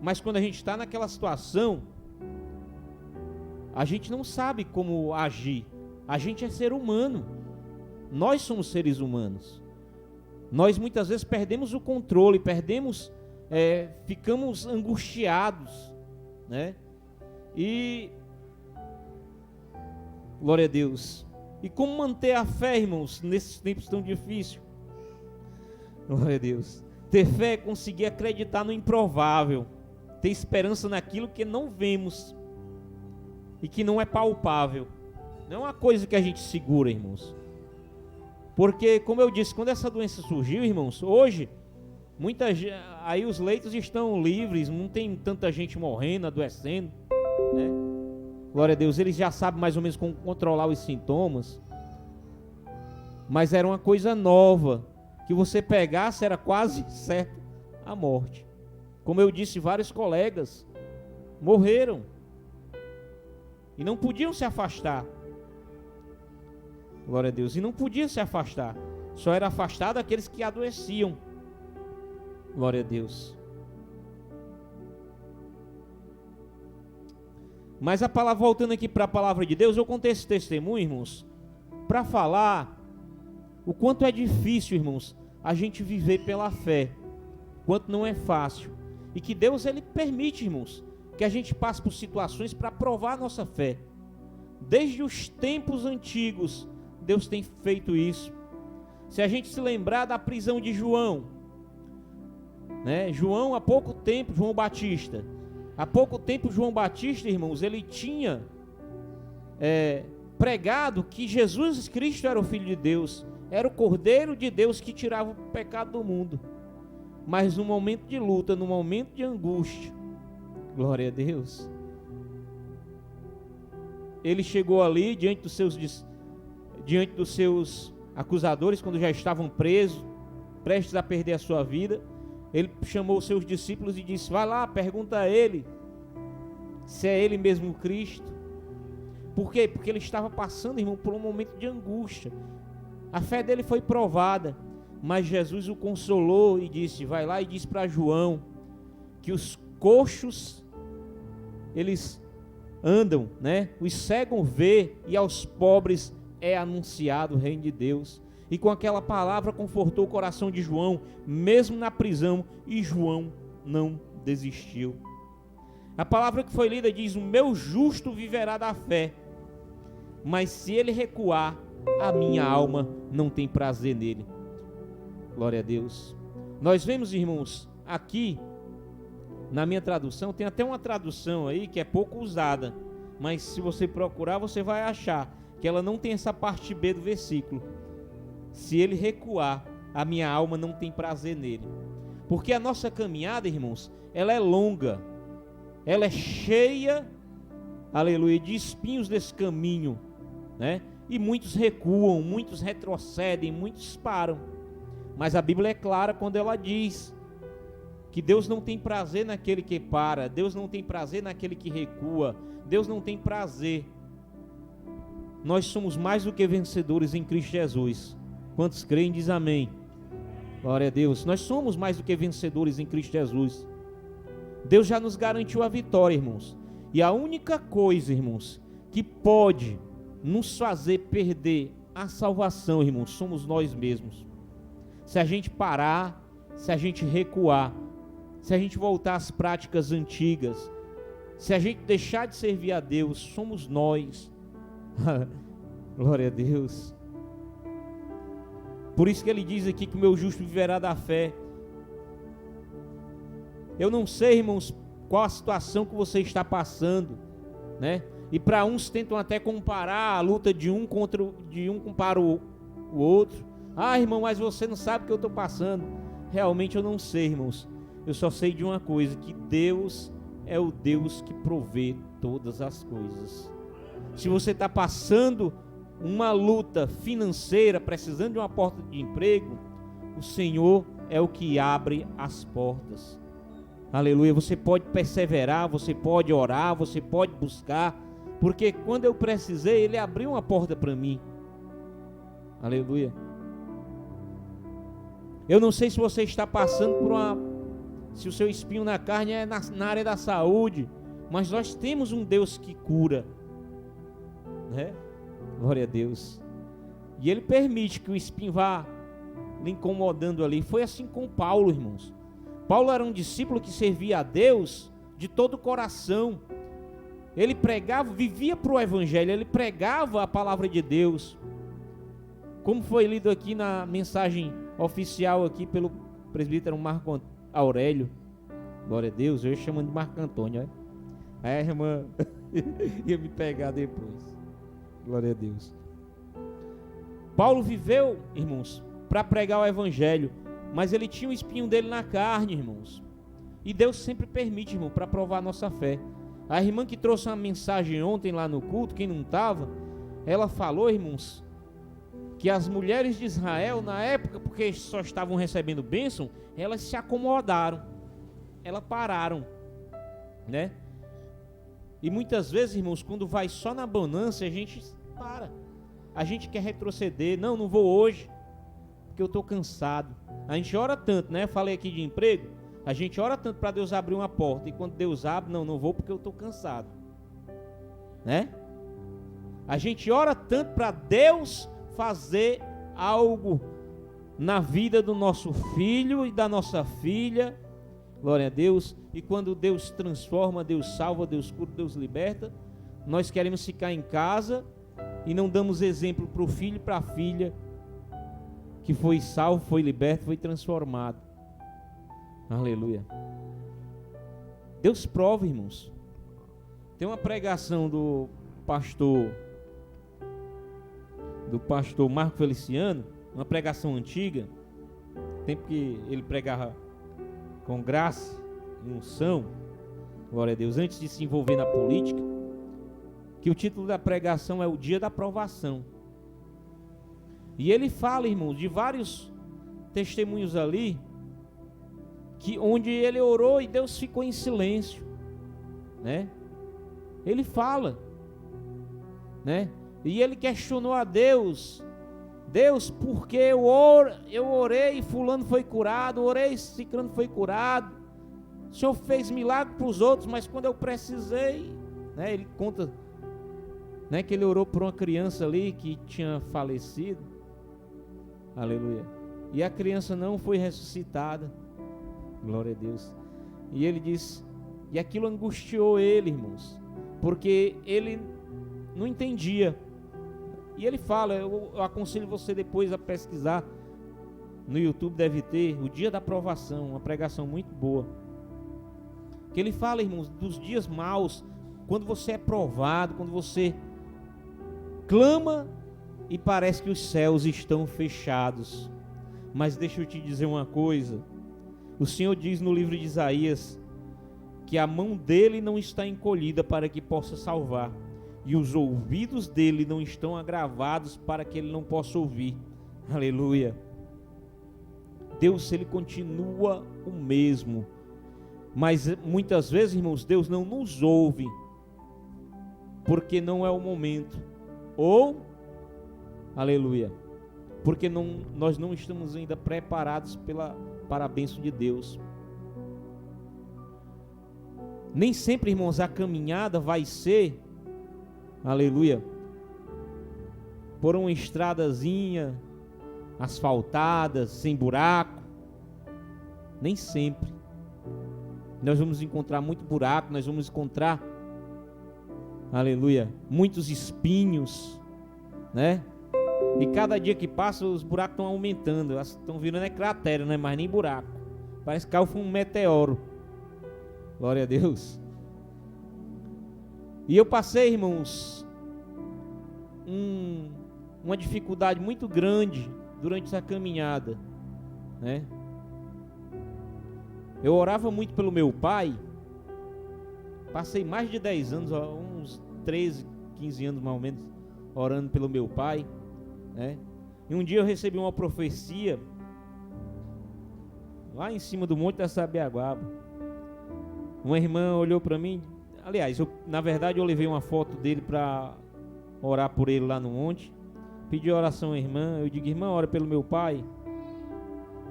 Mas quando a gente está naquela situação, a gente não sabe como agir. A gente é ser humano. Nós somos seres humanos. Nós muitas vezes perdemos o controle, ficamos angustiados, né? E glória a Deus. E como manter a fé, irmãos, nesses tempos tão difíceis? Glória a Deus. Ter fé é conseguir acreditar no improvável, ter esperança naquilo que não vemos e que não é palpável. Não é uma coisa que a gente segura, irmãos. Porque, como eu disse, quando essa doença surgiu, irmãos, hoje, aí os leitos estão livres, não tem tanta gente morrendo, adoecendo, né? Glória a Deus, eles já sabem mais ou menos como controlar os sintomas. Mas era uma coisa nova, que você pegasse era quase certo a morte. Como eu disse, vários colegas morreram e não podiam se afastar. Glória a Deus. E não podia se afastar. Só era afastado aqueles que adoeciam. Glória a Deus. Mas a palavra, voltando aqui para a palavra de Deus, eu contei esse testemunho, irmãos, para falar o quanto é difícil, irmãos, a gente viver pela fé. Quanto não é fácil. E que Deus, Ele permite, irmãos, que a gente passe por situações para provar a nossa fé. Desde os tempos antigos, Deus tem feito isso. Se a gente se lembrar da prisão de João, né? João, há pouco tempo, João Batista, irmãos, ele tinha pregado que Jesus Cristo era o Filho de Deus, era o Cordeiro de Deus que tirava o pecado do mundo. Mas no momento de luta, no momento de angústia, glória a Deus, ele chegou ali diante dos seus acusadores, quando já estavam presos, prestes a perder a sua vida. Ele chamou os seus discípulos e disse: vai lá, pergunta a ele se é ele mesmo o Cristo. Por quê? Porque ele estava passando, irmão, por um momento de angústia. A fé dele foi provada, mas Jesus o consolou e disse: vai lá e diz para João que os coxos eles andam, né? Os cegos vê, e aos pobres é anunciado o reino de Deus. E com aquela palavra confortou o coração de João, mesmo na prisão, e João não desistiu. A palavra que foi lida diz: o meu justo viverá da fé, mas se ele recuar, a minha alma não tem prazer nele. Glória a Deus. Nós vemos, irmãos, aqui na minha tradução, tem até uma tradução aí que é pouco usada, mas se você procurar, você vai achar que ela não tem essa parte B do versículo. Se ele recuar, a minha alma não tem prazer nele. Porque a nossa caminhada, irmãos, ela é longa, ela é cheia, aleluia, de espinhos desse caminho, né? E muitos recuam, muitos retrocedem, muitos param. Mas a Bíblia é clara quando ela diz que Deus não tem prazer naquele que para, Deus não tem prazer naquele que recua, Deus não tem prazer. Nós somos mais do que vencedores em Cristo Jesus. Quantos creem, diz amém. Glória a Deus. Nós somos mais do que vencedores em Cristo Jesus. Deus já nos garantiu a vitória, irmãos. E a única coisa, irmãos, que pode nos fazer perder a salvação, irmãos, somos nós mesmos. Se a gente parar, se a gente recuar, se a gente voltar às práticas antigas, se a gente deixar de servir a Deus, somos nós. Glória a Deus. Por isso que ele diz aqui que o meu justo viverá da fé. Eu não sei, irmãos, qual a situação que você está passando, né? E para uns tentam até comparar a luta de um para o outro. Ah, irmão, mas você não sabe o que eu estou passando. Realmente eu não sei, irmãos. Eu só sei de uma coisa, que Deus é o Deus que provê todas as coisas. Se você está passando uma luta financeira, precisando de uma porta de emprego, o Senhor é o que abre as portas. Aleluia. Você pode perseverar, você pode orar, você pode buscar, porque quando eu precisei, Ele abriu uma porta para mim. Aleluia. Eu não sei se você está passando por se o seu espinho na carne é na área da saúde, mas nós temos um Deus que cura, né? Glória a Deus. E Ele permite que o espinho vá lhe incomodando ali. Foi assim com Paulo, irmãos. Paulo era um discípulo que servia a Deus de todo o coração. Ele pregava, vivia para o Evangelho, ele pregava a palavra de Deus. Como foi lido aqui na mensagem oficial aqui pelo presbítero Marco Aurélio. Glória a Deus, eu chamo de Marco Antônio. Aí a irmã ia me pegar depois. Glória a Deus. Paulo viveu, irmãos, para pregar o Evangelho, mas ele tinha o espinho dele na carne, irmãos. E Deus sempre permite, irmão, para provar a nossa fé. A irmã que trouxe uma mensagem ontem lá no culto, quem não estava, ela falou, irmãos, que as mulheres de Israel, na época, porque só estavam recebendo bênção, elas se acomodaram, elas pararam, né? E muitas vezes, irmãos, quando vai só na bonança, a gente para, a gente quer retroceder. Não vou hoje, porque eu estou cansado. A gente ora tanto, né? Falei aqui de emprego, a gente ora tanto para Deus abrir uma porta, e quando Deus abre, não vou porque eu estou cansado, né? A gente ora tanto para Deus fazer algo na vida do nosso filho e da nossa filha, glória a Deus, e quando Deus transforma, Deus salva, Deus cura, Deus liberta, nós queremos ficar em casa e não damos exemplo para o filho e para a filha que foi salvo, foi liberto, foi transformado. Aleluia. Deus prova, irmãos. Tem uma pregação do pastor Marco Feliciano, uma pregação antiga, tempo que ele pregava com graça e unção, glória a Deus, antes de se envolver na política, que o título da pregação é O Dia da Provação. E ele fala, irmãos, de vários testemunhos ali, onde ele orou e Deus ficou em silêncio, né? Ele fala, né? E ele questionou a Deus: Deus, porque eu orei e fulano foi curado, orei e ciclano foi curado, o Senhor fez milagre para os outros, mas quando eu precisei, né? Ele conta, né, que ele orou por uma criança ali que tinha falecido, aleluia, e a criança não foi ressuscitada, glória a Deus. E ele diz, e aquilo angustiou ele, irmãos, porque ele não entendia. E ele fala, eu aconselho você depois a pesquisar, no YouTube deve ter, O Dia da Provação, uma pregação muito boa, que ele fala, irmãos, dos dias maus, quando você é provado, quando você clama e parece que os céus estão fechados. Mas deixa eu te dizer uma coisa, o Senhor diz no livro de Isaías que a mão dele não está encolhida para que possa salvar, e os ouvidos dele não estão agravados para que ele não possa ouvir. Aleluia. Deus, ele continua o mesmo, mas muitas vezes, irmãos, Deus não nos ouve porque não é o momento, ou, aleluia, porque nós não estamos ainda preparados para a bênção de Deus. Nem sempre, irmãos, a caminhada vai ser, aleluia, por uma estradazinha asfaltada, sem buraco. Nem sempre. Nós vamos encontrar muito buraco, nós vamos encontrar, aleluia, muitos espinhos, né? E cada dia que passa os buracos estão aumentando, estão virando cratera, não é mais nem buraco. Parece que caiu um meteoro. Glória a Deus. E eu passei, irmãos, uma dificuldade muito grande durante essa caminhada, né? Eu orava muito pelo meu pai, passei mais de 10 anos, uns 13, 15 anos mais ou menos, orando pelo meu pai, né? E um dia eu recebi uma profecia, lá em cima do Monte da Sabiaguaba. Uma irmã olhou para mim, aliás, na verdade eu levei uma foto dele para orar por ele lá no monte, pedi oração à irmã, eu digo, irmã, ora pelo meu pai.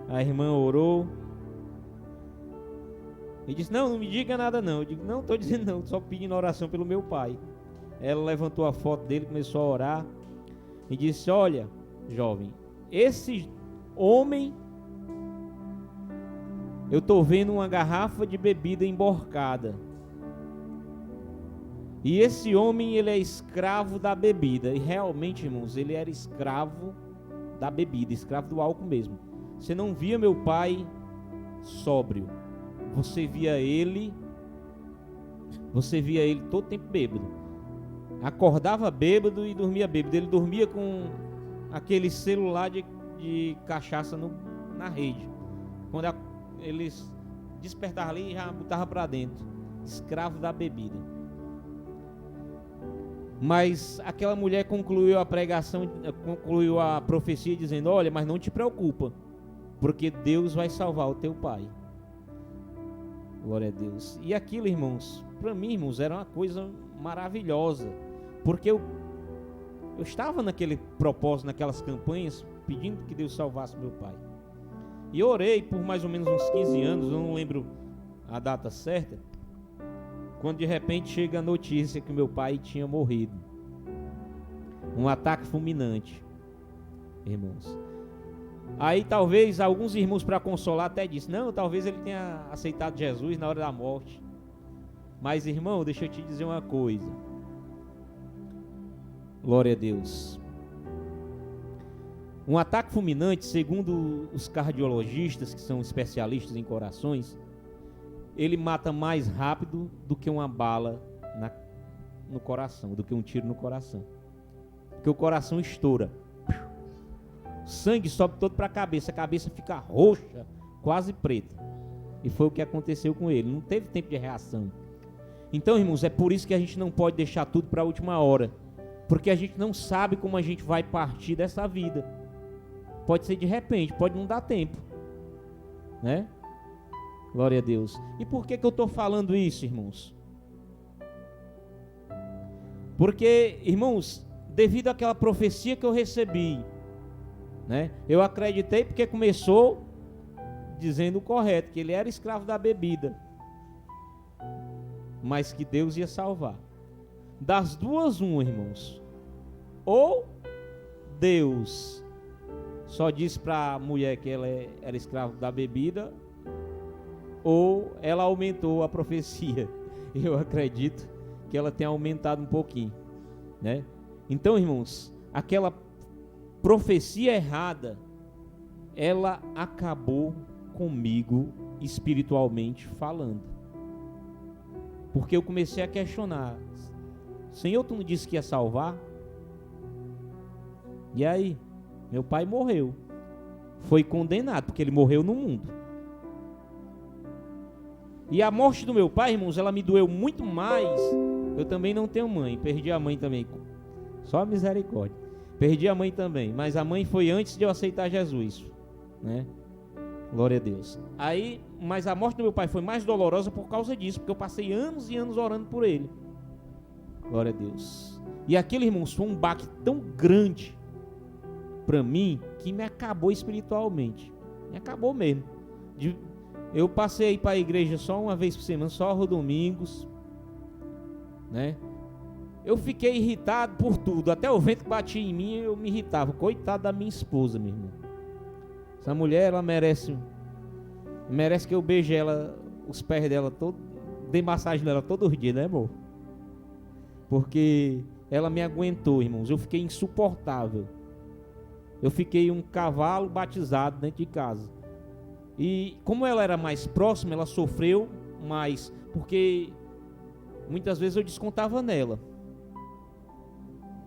A irmã orou e disse, não me diga nada não. Eu digo, não estou dizendo não, só pedindo oração pelo meu pai. Ela levantou a foto dele, começou a orar e disse, olha, jovem, esse homem, eu estou vendo uma garrafa de bebida emborcada. E esse homem, ele é escravo da bebida. E realmente, irmãos, ele era escravo da bebida, escravo do álcool mesmo. Você não via meu pai sóbrio. Você via ele todo tempo bêbado. Acordava bêbado e dormia bêbado. Ele dormia com aquele celular de cachaça na rede. Quando eles despertavam ali, já botava para dentro. Escravo da bebida. Mas aquela mulher concluiu a pregação, concluiu a profecia dizendo, olha, mas não te preocupa, porque Deus vai salvar o teu pai. Glória a Deus. E aquilo, irmãos, para mim, irmãos, era uma coisa maravilhosa, porque eu estava naquele propósito, naquelas campanhas, pedindo que Deus salvasse meu pai. E eu orei por mais ou menos uns 15 anos, eu não lembro a data certa, quando de repente chega a notícia que meu pai tinha morrido. Um ataque fulminante, irmãos. Aí talvez alguns irmãos, para consolar, até disse, não, talvez ele tenha aceitado Jesus na hora da morte. Mas, irmão, deixa eu te dizer uma coisa. Glória a Deus. Um ataque fulminante, segundo os cardiologistas, que são especialistas em corações, ele mata mais rápido do que uma bala no coração, do que um tiro no coração. Porque o coração estoura. O sangue sobe todo para a cabeça fica roxa, quase preta. E foi o que aconteceu com ele, não teve tempo de reação. Então, irmãos, é por isso que a gente não pode deixar tudo para a última hora. Porque a gente não sabe como a gente vai partir dessa vida. Pode ser de repente, pode não dar tempo, né? Glória a Deus. E por que eu estou falando isso, irmãos? Porque, irmãos, devido àquela profecia que eu recebi, né? Eu acreditei porque começou dizendo o correto, que ele era escravo da bebida, mas que Deus ia salvar. Das duas, irmãos. Ou Deus só disse para a mulher que ela era escrava da bebida, ou ela aumentou a profecia. Eu acredito que ela tenha aumentado um pouquinho, né? Então, irmãos, aquela profecia errada, ela acabou comigo espiritualmente falando. Porque eu comecei a questionar, Senhor, tu não disse que ia salvar? E aí? Meu pai morreu, foi condenado, porque ele morreu no mundo. E a morte do meu pai, irmãos, ela me doeu muito mais. Eu também não tenho mãe, perdi a mãe também, só a misericórdia. Perdi a mãe também, mas a mãe foi antes de eu aceitar Jesus, né? Glória a Deus. Aí, mas a morte do meu pai foi mais dolorosa por causa disso, porque eu passei anos e anos orando por ele. Glória a Deus. E aquele, irmãos, foi um baque tão grande para mim, que me acabou espiritualmente. Me acabou mesmo. Eu passei para a igreja só uma vez por semana, só aos domingos, né? Eu fiquei irritado por tudo, até o vento que batia em mim, eu me irritava. Coitado da minha esposa, meu irmão. Essa mulher, ela merece que eu beije ela, os pés dela, dê massagem nela todos os dias, né, amor? Porque ela me aguentou, irmãos. Eu fiquei insuportável. Eu fiquei um cavalo batizado dentro de casa. E como ela era mais próxima, ela sofreu mais, porque muitas vezes eu descontava nela,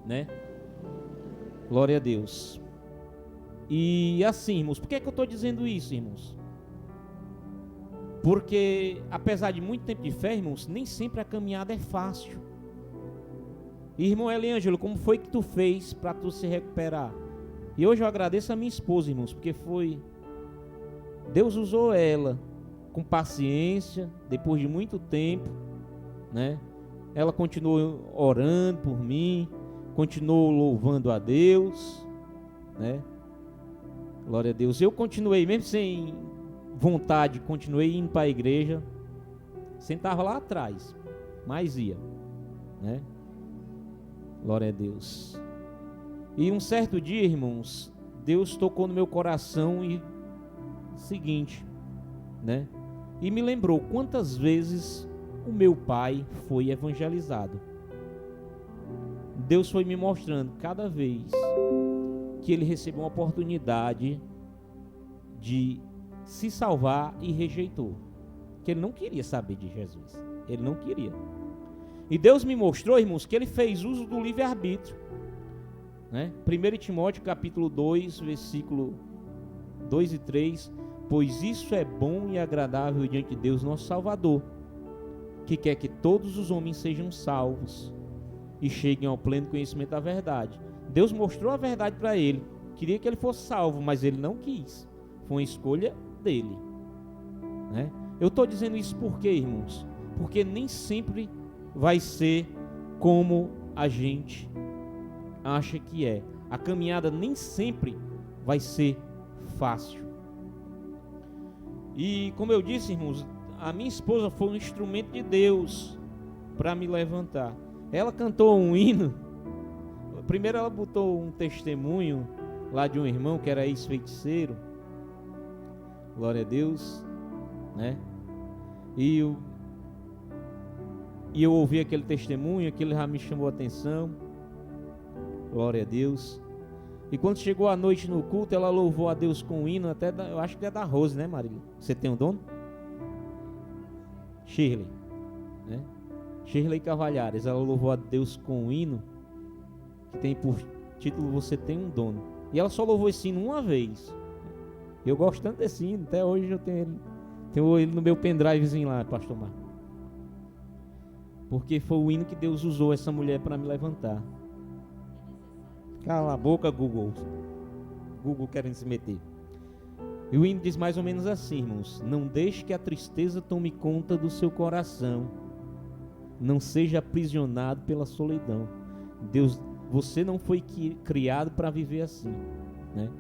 né? Glória a Deus. E assim, irmãos, por que é que eu estou dizendo isso, irmãos? Porque, apesar de muito tempo de fé, irmãos, nem sempre a caminhada é fácil. Irmão Eliângelo, como foi que tu fez para tu se recuperar? E hoje eu agradeço a minha esposa, irmãos, porque Deus usou ela com paciência, depois de muito tempo, né? Ela continuou orando por mim, continuou louvando a Deus, né? Glória a Deus. Eu continuei, mesmo sem vontade, continuei indo para a igreja. Sentava lá atrás, mas ia, né? Glória a Deus. E um certo dia, irmãos, Deus tocou no meu coração e seguinte, né? E me lembrou quantas vezes o meu pai foi evangelizado. Deus foi me mostrando cada vez que ele recebeu uma oportunidade de se salvar e rejeitou, que ele não queria saber de Jesus, ele não queria. E Deus me mostrou, irmãos, que ele fez uso do livre-arbítrio, né? 1 Timóteo capítulo 2, versículo 2 e 3, pois isso é bom e agradável diante de Deus nosso Salvador, que quer que todos os homens sejam salvos e cheguem ao pleno conhecimento da verdade. Deus mostrou a verdade para ele, queria que ele fosse salvo, mas ele não quis, foi uma escolha dele, né? Eu estou dizendo isso por quê, irmãos? Porque nem sempre vai ser como a gente acha que é. A caminhada nem sempre vai ser fácil. E como eu disse, irmãos, a minha esposa foi um instrumento de Deus para me levantar. Ela cantou um hino. Primeiro ela botou um testemunho lá de um irmão que era ex-feiticeiro. Glória a Deus, né? E eu ouvi aquele testemunho, aquele já me chamou a atenção. Glória a Deus. E quando chegou a noite no culto, ela louvou a Deus com um hino, eu acho que é da Rose, né, Marília? Você tem um dono? Shirley, né? Shirley Cavalhares, ela louvou a Deus com um hino que tem por título Você Tem um Dono. E ela só louvou esse hino uma vez. Eu gosto tanto desse hino, até hoje eu tenho ele no meu pendrivezinho lá, pastor Marco. Porque foi o hino que Deus usou essa mulher para me levantar. Cala a boca, Google. Google querendo se meter. E o hino diz mais ou menos assim, irmãos: não deixe que a tristeza tome conta do seu coração. Não seja aprisionado pela solidão. Deus, você não foi criado para viver assim, né?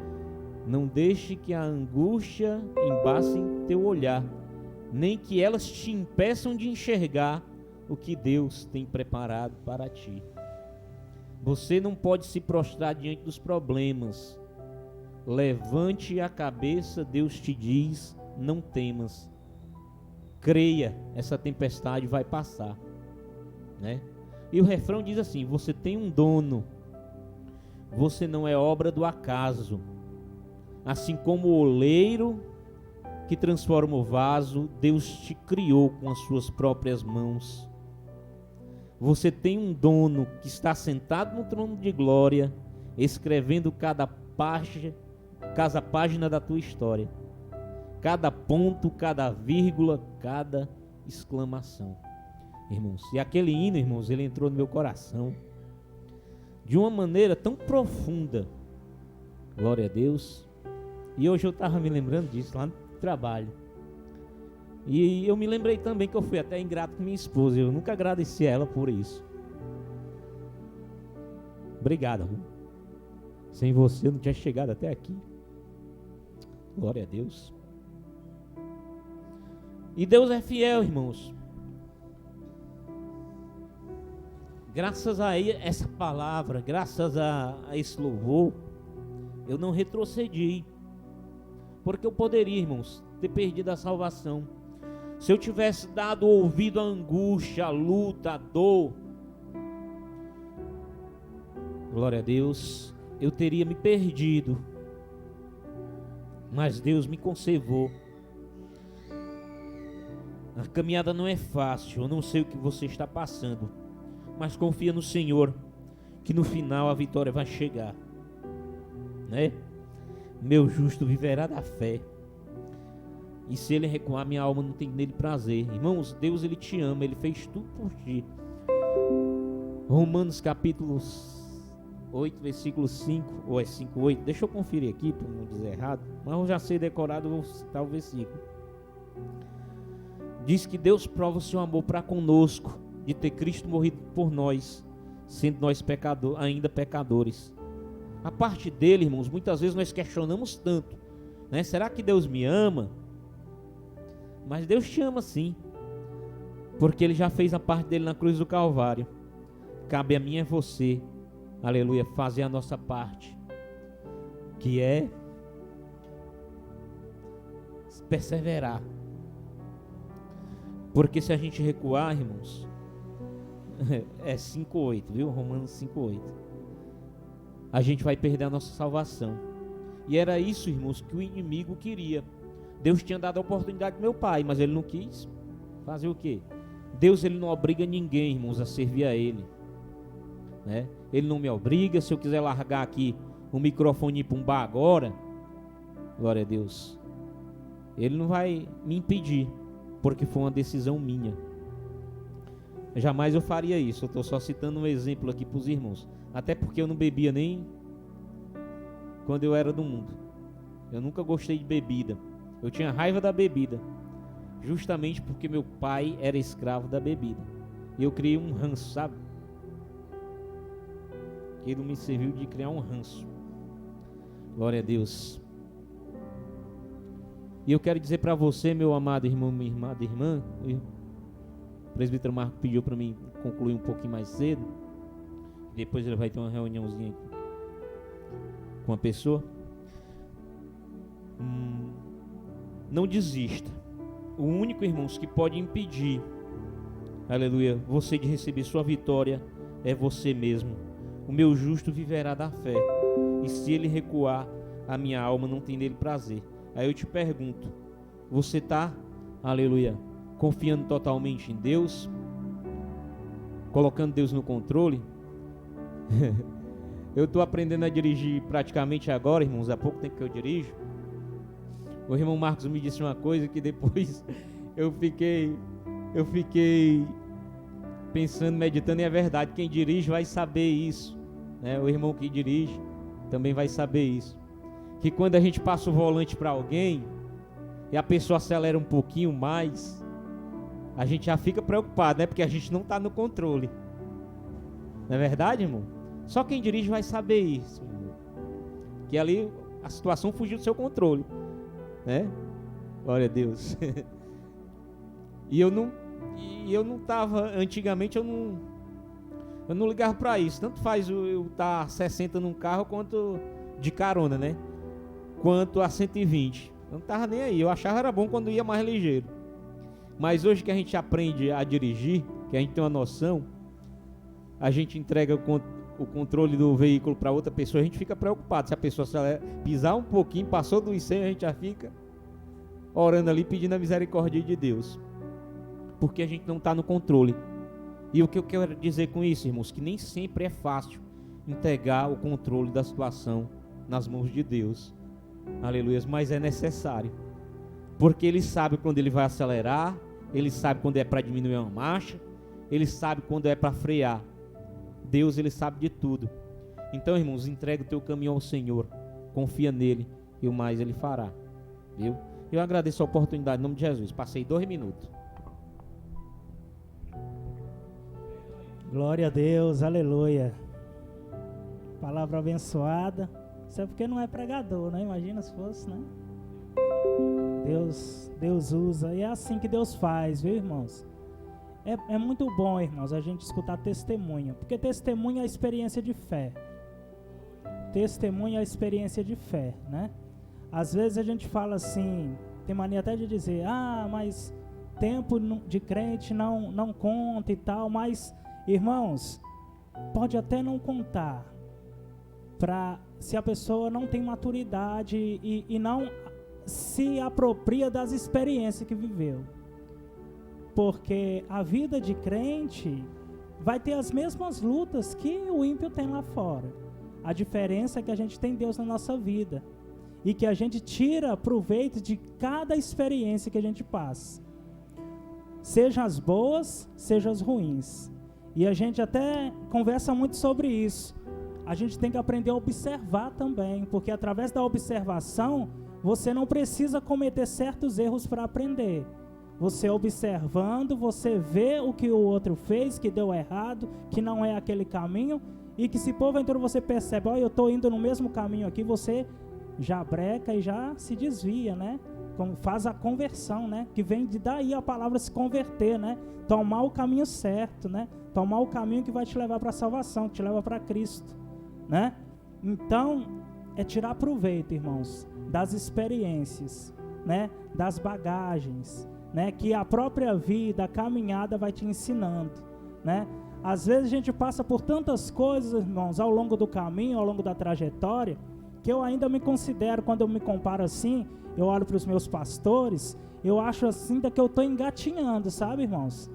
Não deixe que a angústia embace em teu olhar, nem que elas te impeçam de enxergar o que Deus tem preparado para ti. Você não pode se prostrar diante dos problemas. Levante a cabeça, Deus te diz, não temas. Creia, essa tempestade vai passar, né? E o refrão diz assim: você tem um dono. Você não é obra do acaso. Assim como o oleiro que transforma o vaso, Deus te criou com as suas próprias mãos. Você tem um dono que está sentado no trono de glória, escrevendo cada página da tua história, cada ponto, cada vírgula, cada exclamação. Irmãos, e aquele hino, irmãos, ele entrou no meu coração de uma maneira tão profunda. Glória a Deus. E hoje eu estava me lembrando disso lá no trabalho. E eu me lembrei também que eu fui até ingrato com minha esposa. Eu nunca agradeci a ela por isso. Obrigado. Sem você eu não tinha chegado até aqui. Glória a Deus. E Deus é fiel, irmãos. Graças a essa palavra, graças a esse louvor, eu não retrocedi. Porque eu poderia, irmãos, ter perdido a salvação. Se eu tivesse dado ouvido à angústia, à luta, à dor, glória a Deus, eu teria me perdido. Mas Deus me conservou. A caminhada não é fácil, eu não sei o que você está passando, mas confia no Senhor, que no final a vitória vai chegar, né? Meu justo viverá da fé, e se ele recuar, minha alma não tem nele prazer. Irmãos, Deus, ele te ama, ele fez tudo por ti. Romanos capítulo 8, versículo 5, ou é 5, 8, deixa eu conferir aqui para não dizer errado, mas eu já sei decorado, eu vou citar o versículo. Diz que Deus prova o seu amor para conosco, de ter Cristo morrido por nós, sendo nós ainda pecadores. A parte dele, irmãos, muitas vezes nós questionamos tanto, né? Será que Deus me ama? Mas Deus te ama sim, porque ele já fez a parte dele na cruz do Calvário. Cabe a mim e a você, aleluia, fazer a nossa parte, que é perseverar. Porque se a gente recuar, irmãos, é 5:8, viu? Romanos 5:8. A gente vai perder a nossa salvação. E era isso, irmãos, que o inimigo queria. Deus tinha dado a oportunidade ao meu pai, mas ele não quis. Fazer o quê? Deus, ele não obriga ninguém, irmãos, a servir a ele, né? Ele não me obriga. Se eu quiser largar aqui o microfone para um bar agora, glória a Deus, ele não vai me impedir, porque foi uma decisão minha. Jamais eu faria isso. Eu estou só citando um exemplo aqui para os irmãos. Até porque eu não bebia nem quando eu era do mundo. Eu nunca gostei de bebida. Eu tinha raiva da bebida, justamente porque meu pai era escravo da bebida. E eu criei um ranço, sabe? Aquilo me serviu de criar um ranço. Glória a Deus. E eu quero dizer para você, meu amado irmão, minha amada irmã, o presbítero Marco pediu para mim concluir um pouquinho mais cedo. Depois ele vai ter uma reuniãozinha com a pessoa. Não desista. O único, irmãos, que pode impedir, aleluia, você de receber sua vitória é você mesmo. O meu justo viverá da fé, e se ele recuar, a minha alma não tem nele prazer. Aí eu te pergunto, você está, aleluia, confiando totalmente em Deus? Colocando Deus no controle? Eu estou aprendendo a dirigir praticamente agora, irmãos, há pouco tempo que eu dirijo. O irmão Marcos me disse uma coisa que depois eu fiquei pensando, meditando, e é verdade. Quem dirige vai saber isso, né? O irmão que dirige também vai saber isso, que quando a gente passa o volante para alguém e a pessoa acelera um pouquinho mais, a gente já fica preocupado, né? Porque a gente não está no controle. Não é verdade, irmão? Só quem dirige vai saber isso, irmão, que ali a situação fugiu do seu controle, né? Glória a Deus. E eu não tava, antigamente eu não ligava para isso. Tanto faz eu estar 60 num carro quanto de carona, né? Quanto a 120. Eu não tava nem aí. Eu achava era bom quando ia mais ligeiro. Mas hoje que a gente aprende a dirigir, que a gente tem uma noção, a gente entrega o controle do veículo para outra pessoa, a gente fica preocupado. Se a pessoa pisar um pouquinho, passou dos 100, a gente já fica orando ali, pedindo a misericórdia de Deus, porque a gente não está no controle. E o que eu quero dizer com isso, irmãos, que nem sempre é fácil entregar o controle da situação nas mãos de Deus, aleluia, mas é necessário, porque Ele sabe quando Ele vai acelerar, Ele sabe quando é para diminuir uma marcha, Ele sabe quando é para frear. Deus, Ele sabe de tudo. Então, irmãos, entrega o teu caminho ao Senhor, confia nele, e o mais Ele fará, viu? Eu agradeço a oportunidade em nome de Jesus. Passei 2 minutos. Glória a Deus, aleluia. Palavra abençoada. Isso é porque não é pregador, né? Imagina se fosse, né? Deus usa, e é assim que Deus faz, viu, irmãos? É muito bom, irmãos, a gente escutar testemunho, porque testemunho é a experiência de fé. Testemunho é a experiência de fé, né? Às vezes a gente fala assim, tem mania até de dizer, mas tempo de crente não conta e tal, mas, irmãos, pode até não contar, se a pessoa não tem maturidade e não se apropria das experiências que viveu. porque a vida de crente vai ter as mesmas lutas que o ímpio tem lá fora. A diferença é que a gente tem Deus na nossa vida e que a gente tira proveito de cada experiência que a gente passa, seja as boas, seja as ruins. E a gente até conversa muito sobre isso. A gente tem que aprender a observar também, porque através da observação você não precisa cometer certos erros para aprender. Você observando, você vê o que o outro fez, que deu errado, que não é aquele caminho, e que se porventura você percebe, eu estou indo no mesmo caminho aqui, você já breca e já se desvia, né? Faz a conversão, né? Que vem de daí a palavra se converter, né? Tomar o caminho certo, né? Tomar o caminho que vai te levar para a salvação, que te leva para Cristo, né? Então, é tirar proveito, irmãos, das experiências, né? Das bagagens, né? Que a própria vida, a caminhada vai te ensinando, né? Às vezes a gente passa por tantas coisas, irmãos, ao longo do caminho, ao longo da trajetória, que eu ainda me considero, quando eu me comparo assim, eu olho para os meus pastores, eu acho assim que eu estou engatinhando, sabe, irmãos?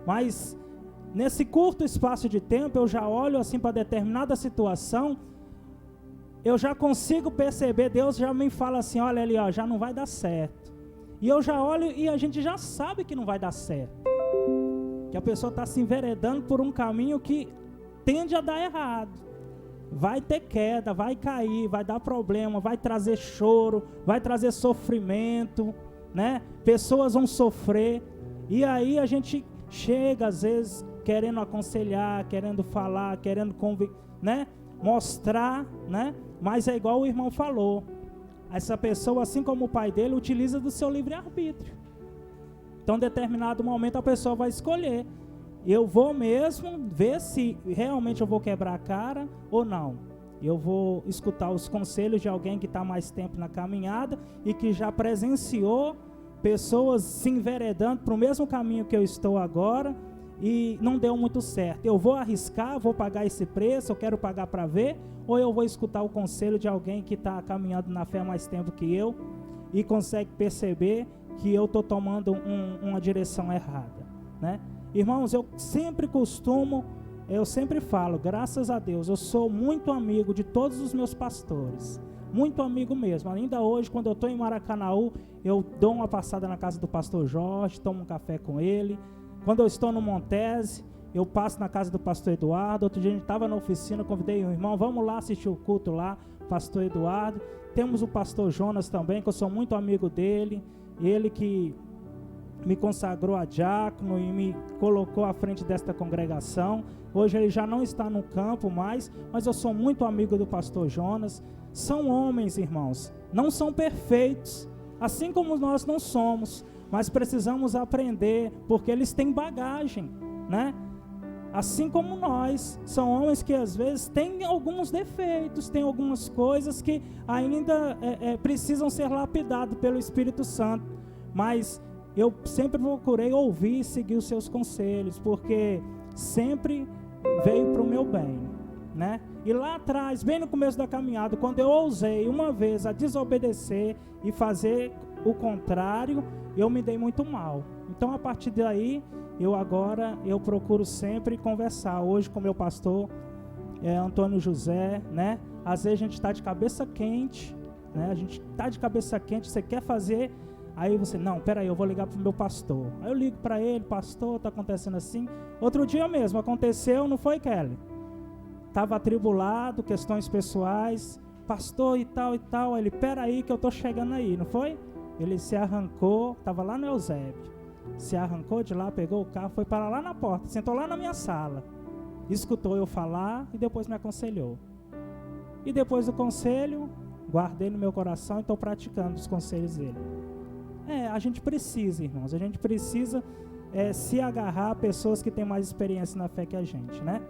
Mas nesse curto espaço de tempo, eu já olho assim para determinada situação, eu já consigo perceber, Deus já me fala assim, olha ali, ó, já não vai dar certo. E eu já olho e a gente já sabe que não vai dar certo. Que a pessoa está se enveredando por um caminho que tende a dar errado. Vai ter queda, vai cair, vai dar problema, vai trazer choro, vai trazer sofrimento, né? Pessoas vão sofrer. E aí a gente chega, às vezes, querendo aconselhar, querendo falar, querendo né? Mostrar, né? Mas é igual o irmão falou. Essa pessoa, assim como o pai dele, utiliza do seu livre-arbítrio. Então, em determinado momento, a pessoa vai escolher. Eu vou mesmo ver se realmente eu vou quebrar a cara ou não. Eu vou escutar os conselhos de alguém que está mais tempo na caminhada e que já presenciou pessoas se enveredando para o mesmo caminho que eu estou agora e não deu muito certo. Eu vou arriscar, vou pagar esse preço, eu quero pagar para ver, ou eu vou escutar o conselho de alguém que está caminhando na fé mais tempo que eu e consegue perceber que eu estou tomando uma direção errada, né? Irmãos, eu sempre falo, graças a Deus, eu sou muito amigo de todos os meus pastores, muito amigo mesmo. Ainda hoje, quando eu estou em Maracanaú, eu dou uma passada na casa do pastor Jorge, tomo um café com ele. Quando eu estou no Montese, eu passo na casa do pastor Eduardo. Outro dia a gente estava na oficina, convidei um irmão, vamos lá assistir o culto lá, pastor Eduardo. Temos o pastor Jonas também, que eu sou muito amigo dele, ele que me consagrou a diácono e me colocou à frente desta congregação. Hoje ele já não está no campo mais, mas eu sou muito amigo do pastor Jonas. São homens, irmãos, não são perfeitos, assim como nós não somos, mas precisamos aprender, porque eles têm bagagem, né? Assim como nós, são homens que às vezes têm alguns defeitos, têm algumas coisas que ainda precisam ser lapidadas pelo Espírito Santo, mas eu sempre procurei ouvir e seguir os seus conselhos, porque sempre veio para o meu bem, né? E lá atrás, bem no começo da caminhada, quando eu ousei uma vez a desobedecer e fazer o contrário, eu me dei muito mal. Então, a partir daí, eu procuro sempre conversar. Hoje com meu pastor Antônio José, né? Às vezes a gente está de cabeça quente, né? A gente está de cabeça quente, você quer fazer, aí você, não, peraí, eu vou ligar para o meu pastor. Aí eu ligo para ele, pastor, está acontecendo assim. Outro dia mesmo, aconteceu, não foi, Kelly? Estava atribulado, questões pessoais, pastor e tal, aí ele, peraí que eu estou chegando aí, não foi? Ele se arrancou, estava lá no Eusébio, se arrancou de lá, pegou o carro, foi para lá na porta, sentou lá na minha sala, escutou eu falar e depois me aconselhou. E depois do conselho, guardei no meu coração e estou praticando os conselhos dele. A gente precisa, irmãos, a gente precisa se agarrar a pessoas que têm mais experiência na fé que a gente, né?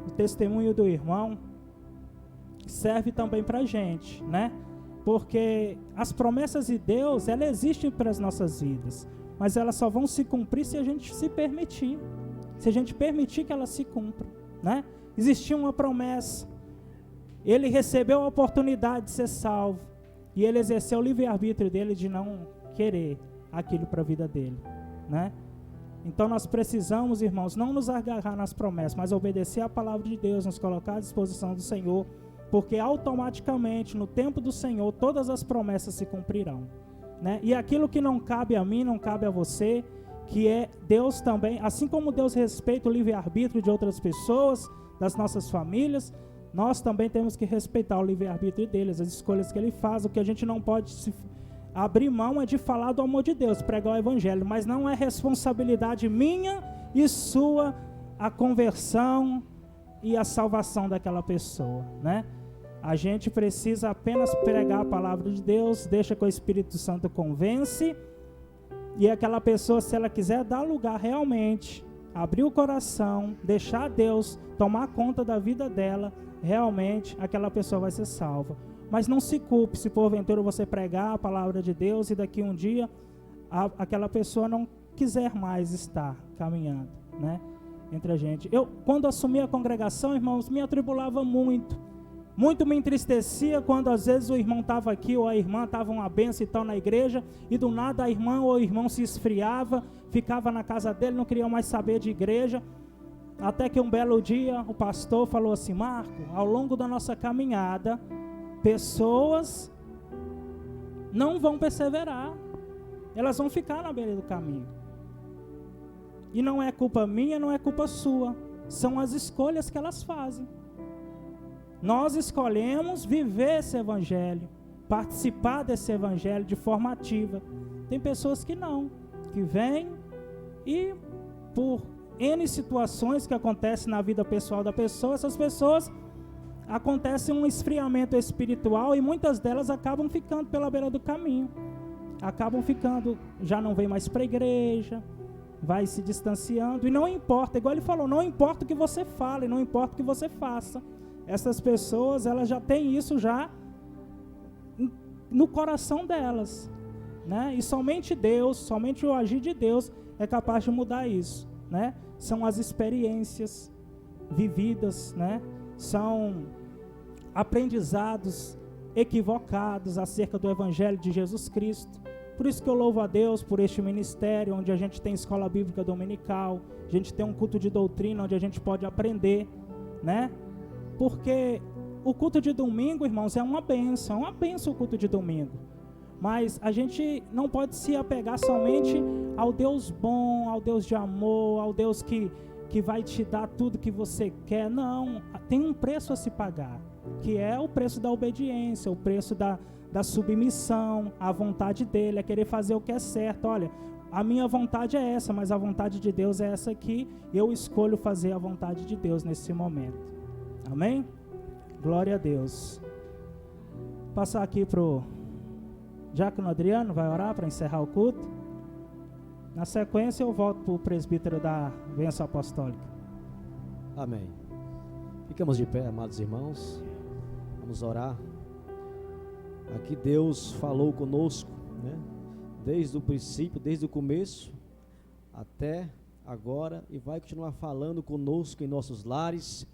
O testemunho do irmão serve também para a gente, né? Porque as promessas de Deus, elas existem para as nossas vidas, mas elas só vão se cumprir se a gente se permitir, se a gente permitir que elas se cumpram, né? Existia uma promessa, ele recebeu a oportunidade de ser salvo, e ele exerceu o livre-arbítrio dele de não querer aquilo para a vida dele, né? Então nós precisamos, irmãos, não nos agarrar nas promessas, mas obedecer a palavra de Deus, nos colocar à disposição do Senhor, porque automaticamente, no tempo do Senhor, todas as promessas se cumprirão, né? E aquilo que não cabe a mim, não cabe a você, que é Deus também, assim como Deus respeita o livre-arbítrio de outras pessoas, das nossas famílias, nós também temos que respeitar o livre-arbítrio deles, as escolhas que ele faz. O que a gente não pode abrir mão é de falar do amor de Deus, pregar o evangelho, mas não é responsabilidade minha e sua a conversão e a salvação daquela pessoa, né? A gente precisa apenas pregar a palavra de Deus, deixa que o Espírito Santo convence, e aquela pessoa, se ela quiser dar lugar realmente, abrir o coração, deixar Deus tomar conta da vida dela, realmente aquela pessoa vai ser salva. Mas não se culpe se porventura você pregar a palavra de Deus e daqui um dia aquela pessoa não quiser mais estar caminhando, né, entre a gente. Eu, quando assumi a congregação, irmãos, me atribulava muito me entristecia quando às vezes o irmão estava aqui ou a irmã estava uma benção e tal na igreja, e do nada a irmã ou o irmão se esfriava, ficava na casa dele, não queria mais saber de igreja. Até que um belo dia o pastor falou assim: Marco, ao longo da nossa caminhada, pessoas não vão perseverar, elas vão ficar na beira do caminho. E não é culpa minha, não é culpa sua, são as escolhas que elas fazem. Nós escolhemos viver esse evangelho, participar desse evangelho de forma ativa. Tem pessoas que não, que vêm e por N situações que acontecem na vida pessoal da pessoa, essas pessoas acontece um esfriamento espiritual e muitas delas acabam ficando pela beira do caminho. Acabam ficando, já não vem mais para a igreja, vai se distanciando, e não importa, igual ele falou, não importa o que você fale, não importa o que você faça. Essas pessoas, elas já têm isso já no coração delas, né? E somente Deus, somente o agir de Deus é capaz de mudar isso, né? São as experiências vividas, né? São aprendizados equivocados acerca do Evangelho de Jesus Cristo. Por isso que eu louvo a Deus por este ministério, onde a gente tem escola bíblica dominical, a gente tem um culto de doutrina, onde a gente pode aprender, né? Porque o culto de domingo, irmãos, é uma bênção o culto de domingo. Mas a gente não pode se apegar somente ao Deus bom, ao Deus de amor, ao Deus que vai te dar tudo que você quer. Não, tem um preço a se pagar, que é o preço da obediência, o preço da submissão à vontade dele, é querer fazer o que é certo. Olha, a minha vontade é essa, mas a vontade de Deus é essa aqui. Eu escolho fazer a vontade de Deus nesse momento. Amém? Glória a Deus. Passar aqui para o Diácono Adriano, vai orar para encerrar o culto. Na sequência eu volto para o presbítero da bênção apostólica. Amém. Ficamos de pé, amados irmãos. Vamos orar. Aqui Deus falou conosco, né? Desde o princípio, desde o começo até agora, e vai continuar falando conosco em nossos lares.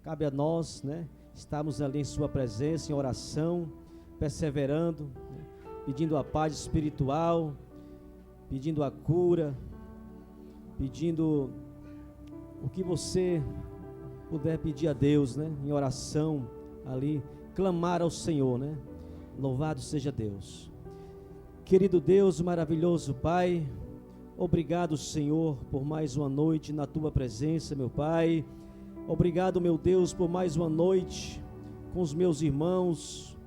Cabe a nós, né, estarmos ali em sua presença, em oração, perseverando, né, pedindo a paz espiritual, pedindo a cura, pedindo o que você puder pedir a Deus, né, em oração ali, clamar ao Senhor, né? Louvado seja Deus. Querido Deus, maravilhoso Pai, obrigado, Senhor, por mais uma noite na tua presença, meu Pai. Obrigado, meu Deus, por mais uma noite com os meus irmãos,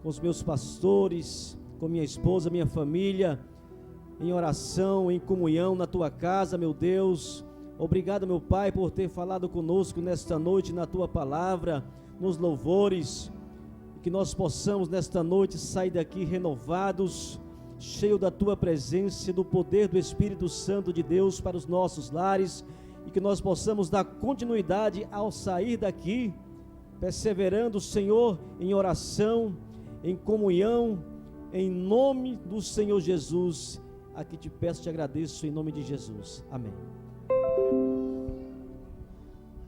com os meus pastores, com minha esposa, minha família, em oração, em comunhão na tua casa, meu Deus. Obrigado, meu Pai, por ter falado conosco nesta noite na tua palavra, nos louvores, que nós possamos nesta noite sair daqui renovados, cheio da tua presença e do poder do Espírito Santo de Deus para os nossos lares, e que nós possamos dar continuidade ao sair daqui, perseverando, Senhor, em oração, em comunhão, em nome do Senhor Jesus. Aqui te peço, te agradeço em nome de Jesus. Amém.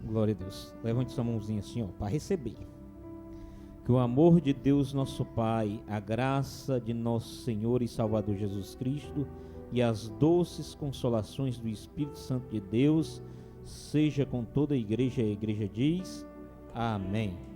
Glória a Deus. Levante sua mãozinha assim, ó, para receber. Que o amor de Deus nosso Pai, a graça de nosso Senhor e Salvador Jesus Cristo, e as doces consolações do Espírito Santo de Deus seja com toda a igreja. A igreja diz: amém.